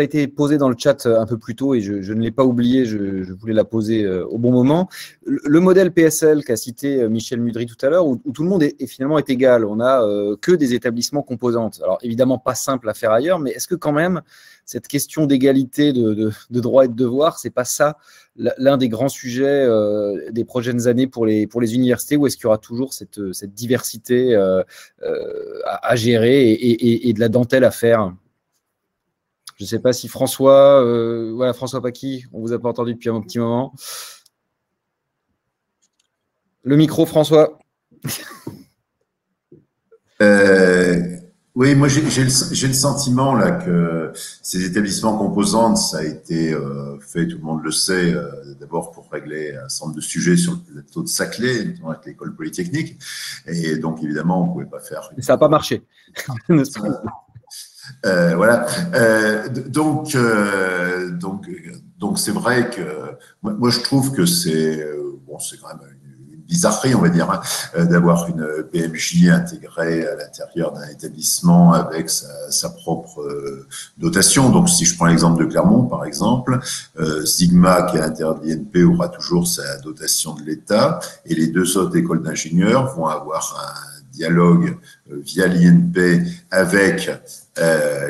a été posé dans le chat un peu plus tôt et je ne l'ai pas oublié, je voulais la poser au bon moment. Le modèle PSL qu'a cité Michel Mudry tout à l'heure, où tout le monde finalement est égal. On n'a que des établissements composantes. Alors évidemment pas simple à faire ailleurs, mais est-ce que quand même cette question d'égalité de droits et de devoirs, c'est pas ça l'un des grands sujets des prochaines années pour les universités, ou est-ce qu'il y aura toujours cette diversité à gérer et de la dentelle à faire? Je ne sais pas si François Paquis, on ne vous a pas entendu depuis un petit moment. Le micro, François. Oui, moi j'ai le sentiment là que ces établissements composantes, ça a été fait, tout le monde le sait, d'abord pour régler un certain nombre de sujets sur le plateau de Saclay, notamment avec l'école polytechnique, et donc évidemment on ne pouvait pas faire. Ça n'a pas marché. Voilà. Donc c'est vrai que moi je trouve que c'est quand même une bizarrerie, on va dire, d'avoir une PMJ intégrée à l'intérieur d'un établissement avec sa propre dotation. Donc si je prends l'exemple de Clermont, par exemple, Sigma, qui est à l'intérieur de l'INP, aura toujours sa dotation de l'État, et les 2 autres écoles d'ingénieurs vont avoir un dialogue via l'INP avec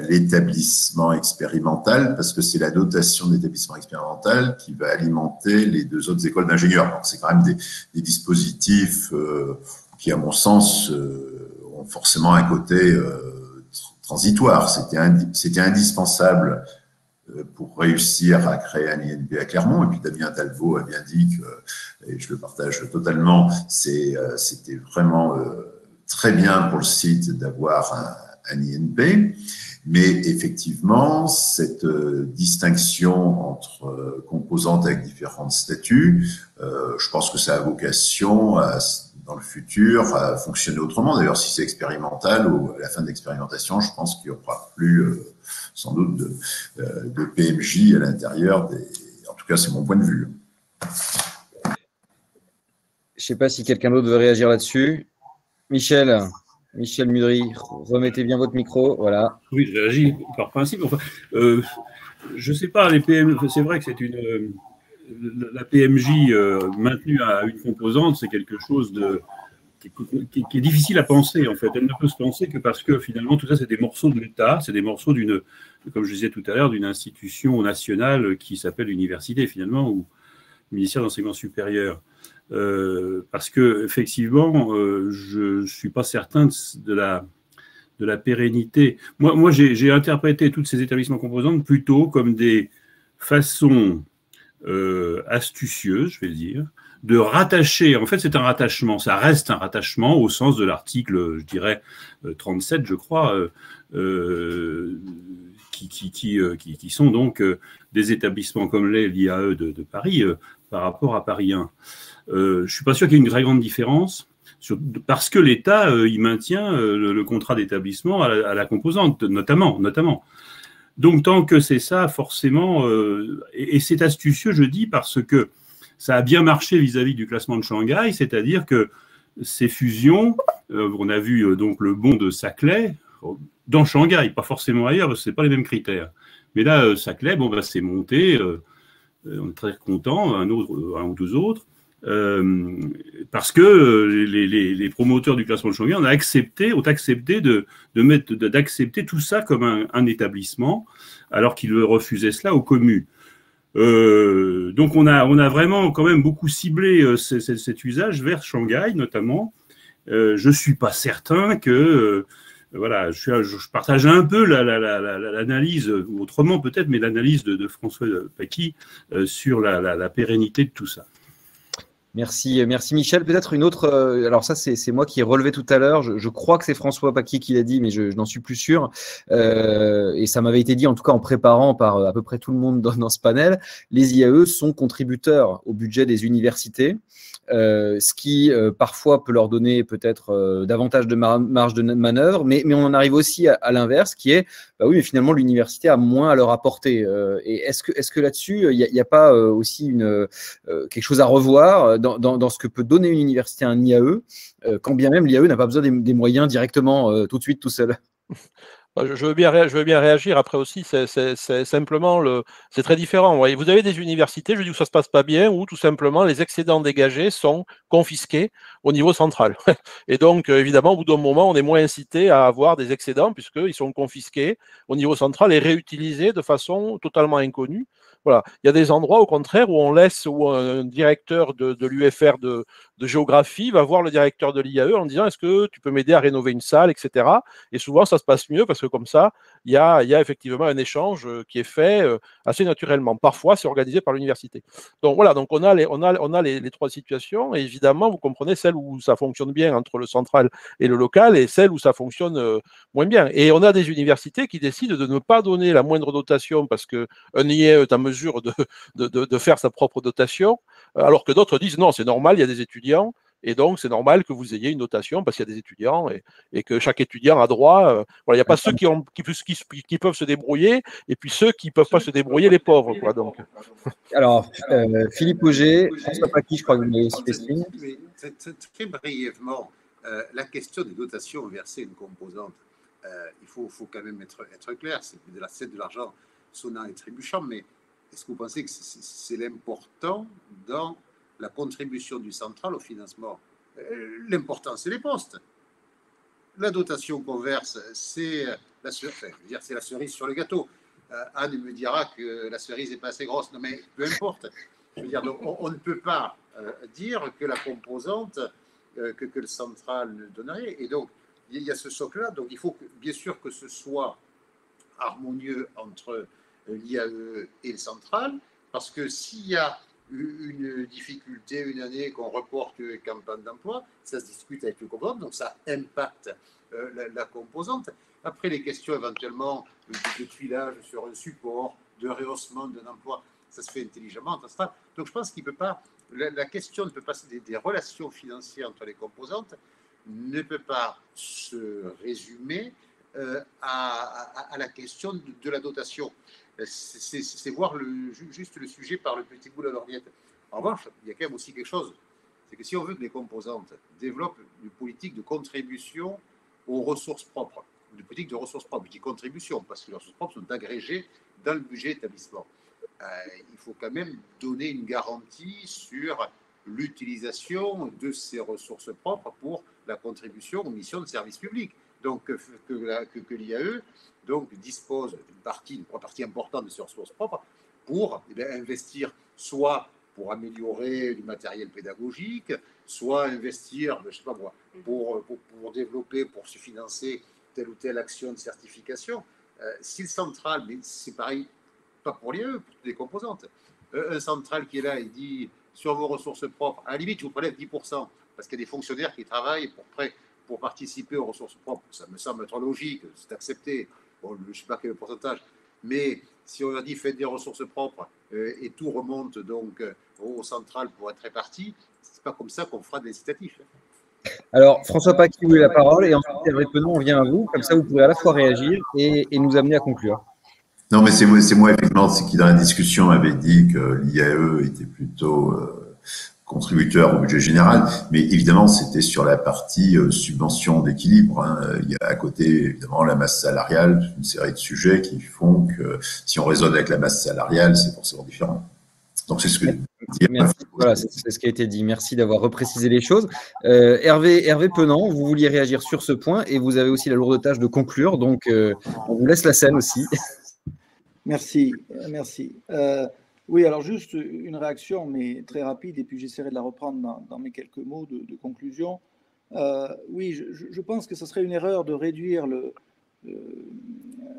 l'établissement expérimental, parce que c'est la dotation d'établissement expérimental qui va alimenter les 2 autres écoles d'ingénieurs. Donc c'est quand même des dispositifs qui, à mon sens, ont forcément un côté transitoire. C'était indispensable pour réussir à créer un INP à Clermont. Et puis Damien Talbot a bien dit que, et je le partage totalement, c'était vraiment très bien pour le site d'avoir un INP, mais effectivement, cette distinction entre composantes avec différents statuts, je pense que ça a vocation dans le futur à fonctionner autrement. D'ailleurs, si c'est expérimental ou à la fin de l'expérimentation, je pense qu'il n'y aura plus sans doute de PMJ à l'intérieur des... En tout cas, c'est mon point de vue. Je ne sais pas si quelqu'un d'autre veut réagir là-dessus. Michel Mudry, remettez bien votre micro, voilà. Oui, je réagis par principe. Enfin, je ne sais pas, les PM, c'est vrai que c'est la PMJ maintenue à une composante, c'est quelque chose qui est difficile à penser, en fait. Elle ne peut se penser que parce que finalement, tout ça, c'est des morceaux de l'État, c'est des morceaux comme je disais tout à l'heure, d'une institution nationale qui s'appelle l'université, finalement, ou le ministère de l'Enseignement supérieur. Parce que effectivement, je ne suis pas certain de la pérennité. Moi j'ai interprété tous ces établissements composantes plutôt comme des façons astucieuses, je vais dire, de rattacher. En fait, c'est un rattachement. Ça reste un rattachement au sens de l'article, je dirais, 37, je crois, qui sont donc des établissements comme l'IAE de Paris par rapport à Paris 1. Je suis pas sûr qu'il y ait une très grande différence. Parce que l'État, il maintient le contrat d'établissement à la composante, notamment. Donc, tant que c'est ça, forcément, et c'est astucieux, je dis, parce que ça a bien marché vis-à-vis du classement de Shanghai, c'est-à-dire que ces fusions, on a vu donc le bond de Saclay, dans Shanghai, pas forcément ailleurs, parce que ce n'est pas les mêmes critères. Mais là, Saclay, c'est monté, on est très content, un ou deux autres, parce que les promoteurs du classement de Shanghai ont accepté d'accepter tout ça comme un établissement, alors qu'ils refusaient cela aux communes. Donc on a vraiment quand même beaucoup ciblé cet usage vers Shanghai notamment. Je suis pas certain que voilà, je partage un peu l'analyse, ou autrement peut-être, mais l'analyse de François Paquis sur la pérennité de tout ça. Merci Michel. Peut-être une autre, alors ça c'est moi qui ai relevé tout à l'heure, je crois que c'est François Paquis qui l'a dit, mais je n'en suis plus sûr, et ça m'avait été dit en tout cas en préparant par à peu près tout le monde dans ce panel, les IAE sont contributeurs au budget des universités, ce qui parfois peut leur donner peut-être davantage de marge de manœuvre, mais on en arrive aussi à l'inverse, qui est, bah oui, mais finalement l'université a moins à leur apporter, et est-ce que là-dessus, il n'y a pas aussi quelque chose à revoir dans ce que peut donner une université à un IAE, quand bien même l'IAE n'a pas besoin des moyens directement tout de suite tout seul. Je veux bien réagir. Après aussi, c'est simplement c'est très différent. Vous avez des universités, je dis que ça se passe pas bien, où tout simplement les excédents dégagés sont confisqués au niveau central. Et donc, évidemment, au bout d'un moment, on est moins incité à avoir des excédents puisqu'ils sont confisqués au niveau central et réutilisés de façon totalement inconnue. Voilà. Il y a des endroits, au contraire, où on laisse, où un directeur de l'UFR de géographie va voir le directeur de l'IAE en disant est-ce que tu peux m'aider à rénover une salle, etc. Et souvent, ça se passe mieux parce que comme ça, il y a effectivement un échange qui est fait assez naturellement. Parfois, c'est organisé par l'université. Donc voilà, donc on a les trois situations. Et évidemment, vous comprenez celle où ça fonctionne bien entre le central et le local et celle où ça fonctionne moins bien. Et on a des universités qui décident de ne pas donner la moindre dotation parce qu'un IAE est en mesure de faire sa propre dotation, alors que d'autres disent non, c'est normal, il y a des étudiants, et donc c'est normal que vous ayez une dotation parce qu'il y a des étudiants et que chaque étudiant a droit. Voilà, il n'y a pas ceux qui peuvent se débrouiller et puis ceux qui ne peuvent pas se débrouiller, les pauvres. Quoi, donc. Alors, Philippe Auger, François Paquis, je crois que vous m'avez aussi fait signe. Très brièvement, la question des dotations versées une composante, il faut quand même être clair, c'est de l'argent sonnant et trébuchant, mais est-ce que vous pensez que c'est l'important dans la contribution du central au financement? L'important, c'est les postes. La dotation qu'on verse, c'est la cerise sur le gâteau. Anne me dira que la cerise n'est pas assez grosse. Non, mais peu importe. Je veux dire, donc, on ne peut pas dire que la composante, que le central ne donnerait. Et donc, il y a ce socle-là. Donc, il faut bien sûr que ce soit harmonieux entre l'IAE et le central, parce que s'il y a une difficulté une année qu'on reporte une campagne d'emploi, ça se discute avec le composante, donc ça impacte la composante. Après, les questions éventuellement de tuilage sur un support, de rehaussement d'un emploi, ça se fait intelligemment. Donc je pense qu'il peut pas, la question ne peut pas, des relations financières entre les composantes ne peut pas se résumer à la question de la dotation. C'est voir juste le sujet par le petit bout de la lorgnette. En revanche, il y a quand même aussi quelque chose, c'est que si on veut que les composantes développent une politique de contribution aux ressources propres, une politique de ressources propres, je dis contribution, parce que les ressources propres sont agrégées dans le budget établissement. Il faut quand même donner une garantie sur l'utilisation de ces ressources propres pour la contribution aux missions de service public. Donc, que l'IAE dispose d'une partie importante de ses ressources propres pour investir soit pour améliorer du matériel pédagogique, soit investir, je sais pas moi, pour développer, pour se financer telle ou telle action de certification. Si le central, mais c'est pareil, pas pour l'IAE, pour toutes les composantes, un central qui est là, il dit sur vos ressources propres, à la limite, je vous prélève 10%, parce qu'il y a des fonctionnaires qui travaillent pour participer aux ressources propres. Ça me semble être logique, c'est accepté. Bon, je ne sais pas quel est le pourcentage. Mais si on leur dit faites des ressources propres et tout remonte donc au central pour être réparti, c'est pas comme ça qu'on fera de l'incitatif. Alors, François Paquet, vous avez la parole, et ensuite, Hervé Penon, on vient à vous. Comme ça, vous pourrez à la fois réagir et nous amener à conclure. Non, mais c'est moi effectivement, c'est qui dans la discussion avait dit que l'IAE était plutôt contributeur au budget général, mais évidemment c'était sur la partie subvention d'équilibre. Hein. Il y a à côté évidemment la masse salariale, une série de sujets qui font que si on raisonne avec la masse salariale, c'est forcément différent. Donc c'est ce que merci. Voilà, c'est ce qui a été dit. Merci d'avoir reprécisé les choses. Hervé Penon, vous vouliez réagir sur ce point et vous avez aussi la lourde tâche de conclure, donc on vous laisse la scène aussi. Merci. Oui, alors juste une réaction, mais très rapide, et puis j'essaierai de la reprendre dans mes quelques mots de conclusion. Oui, je pense que ce serait une erreur de réduire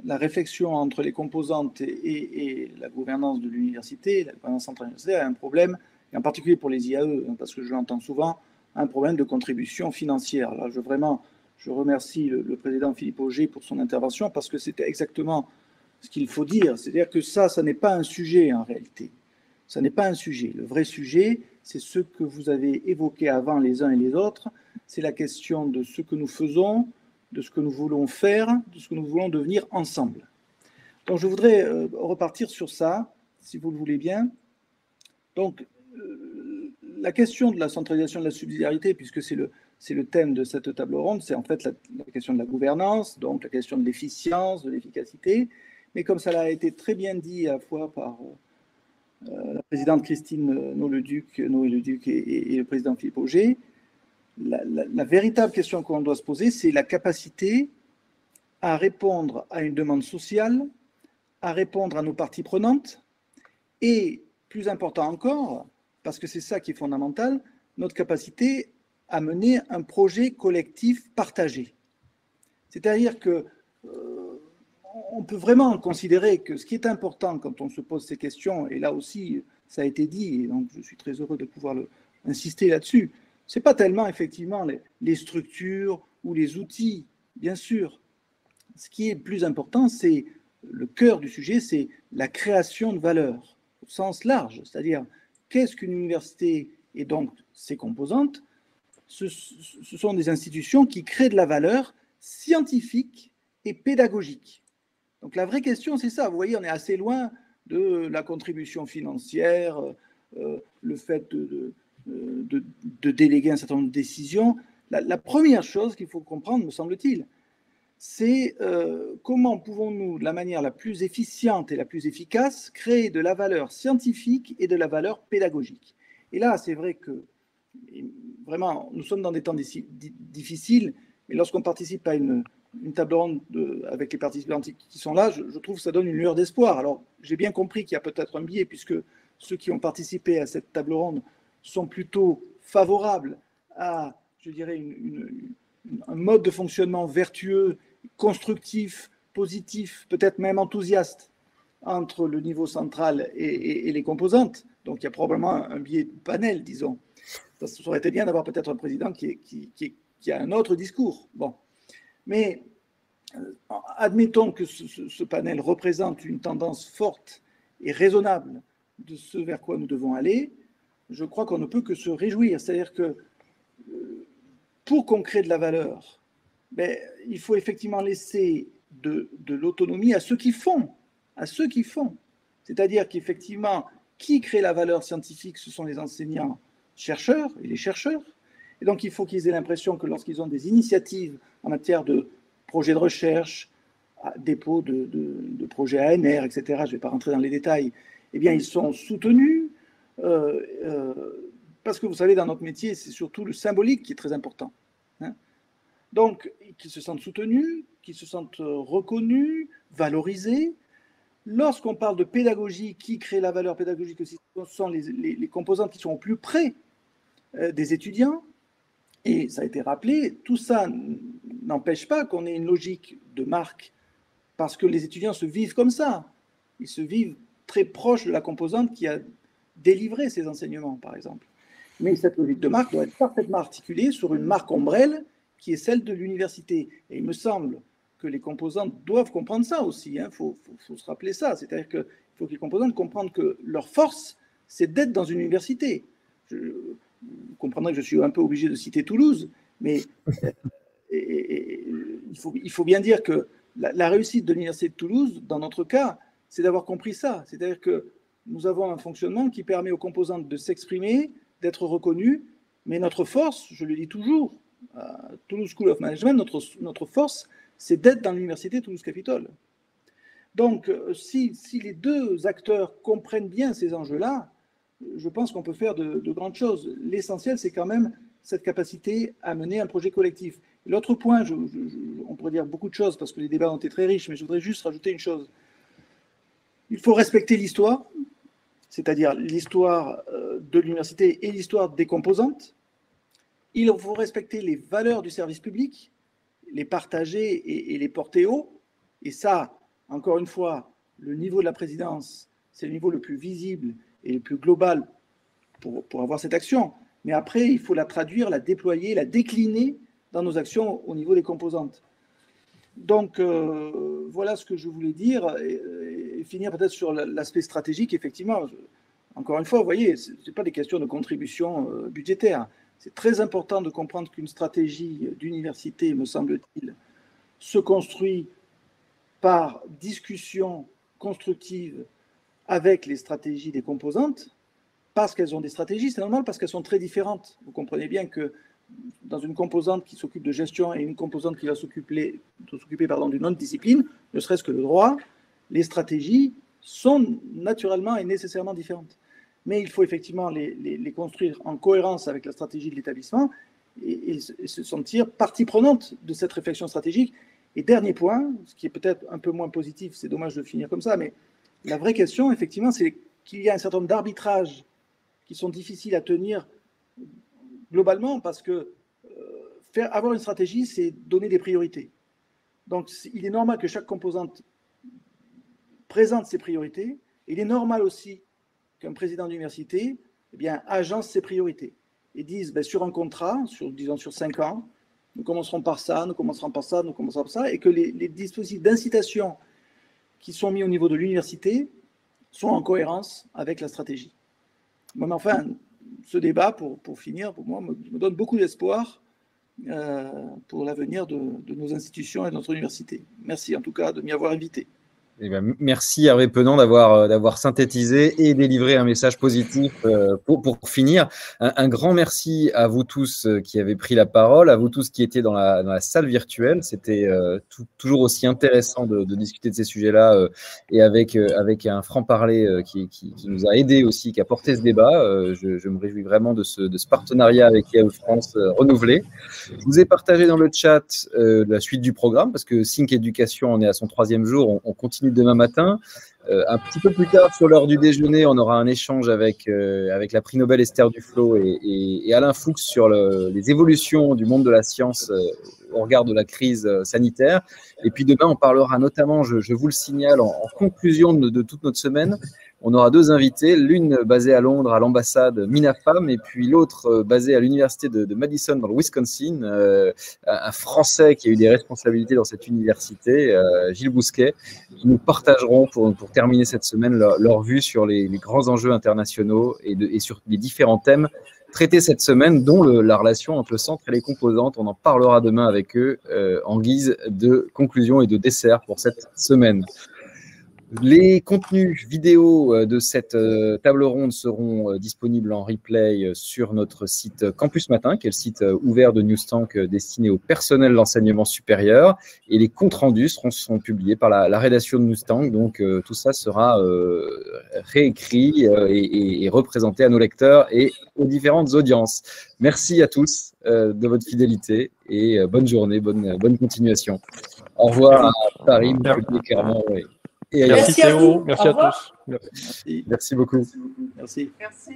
la réflexion entre les composantes et la gouvernance de l'université, la gouvernance centrale universitaire, à un problème, et en particulier pour les IAE, parce que je l'entends souvent, un problème de contribution financière. Alors, je remercie le président Philippe Auger pour son intervention, parce que c'était exactement ce qu'il faut dire. C'est-à-dire que ça n'est pas un sujet en réalité. Ça n'est pas un sujet. Le vrai sujet, c'est ce que vous avez évoqué avant les uns et les autres, c'est la question de ce que nous faisons, de ce que nous voulons faire, de ce que nous voulons devenir ensemble. Donc je voudrais repartir sur ça, si vous le voulez bien. Donc la question de la centralisation de la subsidiarité, puisque c'est le thème de cette table ronde, c'est en fait la question de la gouvernance, donc la question de l'efficience, de l'efficacité. Mais comme ça a été très bien dit à la fois par la présidente Christine Noé-le-Duc et le président Philippe Auger, la véritable question qu'on doit se poser, c'est la capacité à répondre à une demande sociale, à répondre à nos parties prenantes, et plus important encore, parce que c'est ça qui est fondamental, notre capacité à mener un projet collectif partagé. C'est-à-dire que on peut vraiment considérer que ce qui est important quand on se pose ces questions, et là aussi ça a été dit, et donc je suis très heureux de pouvoir insister là-dessus, ce n'est pas tellement effectivement les structures ou les outils, bien sûr. Ce qui est plus important, c'est le cœur du sujet, c'est la création de valeur au sens large, c'est-à-dire qu'est-ce qu'une université et donc ses composantes. Ce sont des institutions qui créent de la valeur scientifique et pédagogique. Donc la vraie question, c'est ça. Vous voyez, on est assez loin de la contribution financière, le fait de déléguer un certain nombre de décisions. La première chose qu'il faut comprendre, me semble-t-il, c'est comment pouvons-nous, de la manière la plus efficiente et la plus efficace, créer de la valeur scientifique et de la valeur pédagogique. Et là, c'est vrai que, vraiment, nous sommes dans des temps difficiles, mais lorsqu'on participe à une table ronde avec les participants qui sont là, je trouve que ça donne une lueur d'espoir. Alors, j'ai bien compris qu'il y a peut-être un biais, puisque ceux qui ont participé à cette table ronde sont plutôt favorables à, je dirais, un mode de fonctionnement vertueux, constructif, positif, peut-être même enthousiaste entre le niveau central et les composantes. Donc, il y a probablement un biais de panel, disons. Ça aurait été bien d'avoir peut-être un président qui a un autre discours. Bon. Mais admettons que ce panel représente une tendance forte et raisonnable de ce vers quoi nous devons aller. Je crois qu'on ne peut que se réjouir. C'est-à-dire que pour qu'on crée de la valeur, il faut effectivement laisser de l'autonomie à ceux qui font. C'est-à-dire qu'effectivement, qui crée la valeur scientifique, ce sont les enseignants-chercheurs et les chercheurs. Et donc, il faut qu'ils aient l'impression que lorsqu'ils ont des initiatives en matière de projets de recherche, dépôt de projets ANR, etc., je ne vais pas rentrer dans les détails, eh bien, ils sont soutenus, parce que vous savez, dans notre métier, c'est surtout le symbolique qui est très important. Hein. Donc, qu'ils se sentent soutenus, qu'ils se sentent reconnus, valorisés. Lorsqu'on parle de pédagogie, qui crée la valeur pédagogique aussi, ce sont les composantes qui sont au plus près des étudiants. Et ça a été rappelé, tout ça n'empêche pas qu'on ait une logique de marque, parce que les étudiants se vivent comme ça. Ils se vivent très proches de la composante qui a délivré ces enseignements, par exemple. Mais cette logique de marque doit être parfaitement articulée sur une marque ombrelle qui est celle de l'université. Et il me semble que les composantes doivent comprendre ça aussi. Il faut se rappeler ça. C'est-à-dire qu'il faut que les composantes comprennent que leur force, c'est d'être dans une université. Vous comprendrez que je suis un peu obligé de citer Toulouse, mais il faut bien dire que la réussite de l'Université de Toulouse, dans notre cas, c'est d'avoir compris ça. C'est-à-dire que nous avons un fonctionnement qui permet aux composantes de s'exprimer, d'être reconnues, mais notre force, je le dis toujours, à Toulouse School of Management, notre force, c'est d'être dans l'Université Toulouse-Capitole. Donc, si les deux acteurs comprennent bien ces enjeux-là, je pense qu'on peut faire de grandes choses. L'essentiel, c'est quand même cette capacité à mener un projet collectif. L'autre point, on pourrait dire beaucoup de choses parce que les débats ont été très riches, mais je voudrais juste rajouter une chose. Il faut respecter l'histoire, c'est-à-dire l'histoire de l'université et l'histoire des composantes. Il faut respecter les valeurs du service public, les partager et les porter haut. Et ça, encore une fois, le niveau de la présidence, c'est le niveau le plus visible et le plus global pour avoir cette action. Mais après, il faut la traduire, la déployer, la décliner dans nos actions au niveau des composantes. Donc, voilà ce que je voulais dire et finir peut-être sur l'aspect stratégique. Effectivement, encore une fois, vous voyez, ce n'est pas des questions de contribution budgétaire. C'est très important de comprendre qu'une stratégie d'université, me semble-t-il, se construit par discussion constructive avec les stratégies des composantes, parce qu'elles ont des stratégies, c'est normal, parce qu'elles sont très différentes. Vous comprenez bien que dans une composante qui s'occupe de gestion et une composante qui va s'occuper d'une autre discipline, ne serait-ce que le droit, les stratégies sont naturellement et nécessairement différentes. Mais il faut effectivement les construire en cohérence avec la stratégie de l'établissement et se sentir partie prenante de cette réflexion stratégique. Et dernier point, ce qui est peut-être un peu moins positif, c'est dommage de finir comme ça, mais la vraie question, effectivement, c'est qu'il y a un certain nombre d'arbitrages qui sont difficiles à tenir globalement, parce que avoir une stratégie, c'est donner des priorités. Donc, il est normal que chaque composante présente ses priorités. Il est normal aussi qu'un président d'université agence ses priorités et dise, sur un contrat, disons sur 5 ans, nous commencerons par ça, nous commencerons par ça, nous commencerons par ça, et que les dispositifs d'incitation qui sont mis au niveau de l'université sont en cohérence avec la stratégie. Bon, mais enfin, ce débat, pour finir, pour moi, me donne beaucoup d'espoir pour l'avenir de nos institutions et de notre université. Merci en tout cas de m'y avoir invité. Eh bien, merci Hervé Penant d'avoir synthétisé et délivré un message positif pour finir. Un grand merci à vous tous qui avez pris la parole, à vous tous qui étiez dans la salle virtuelle. C'était toujours aussi intéressant de discuter de ces sujets-là et avec un franc-parler qui nous a aidés aussi, qui a porté ce débat. Je me réjouis vraiment de ce partenariat avec IAE France renouvelé. Je vous ai partagé dans le chat la suite du programme parce que Sync Éducation en est à son 3e jour. On continue demain matin. Un petit peu plus tard, sur l'heure du déjeuner, on aura un échange avec la prix Nobel Esther Duflo et Alain Fuchs sur les évolutions du monde de la science au regard de la crise sanitaire. Et puis demain, on parlera notamment, je vous le signale, en conclusion de toute notre semaine, on aura 2 invités, l'une basée à Londres, à l'ambassade Minafam, et puis l'autre basée à l'université de Madison, dans le Wisconsin, un Français qui a eu des responsabilités dans cette université, Gilles Bousquet, qui nous partageront pour terminer cette semaine leur vue sur les grands enjeux internationaux et sur les différents thèmes traités cette semaine, dont la relation entre le centre et les composantes. On en parlera demain avec eux en guise de conclusion et de dessert pour cette semaine. Les contenus vidéo de cette table ronde seront disponibles en replay sur notre site Campus Matin, qui est le site ouvert de Newstank destiné au personnel de l'enseignement supérieur. Et les comptes rendus seront publiés par la rédaction de Newstank. Donc tout ça sera réécrit et représenté à nos lecteurs et aux différentes audiences. Merci à tous de votre fidélité et bonne journée, bonne continuation. Au revoir à Paris, Clermont. Merci Théo, merci à tous. Merci. Merci beaucoup. Merci. Merci.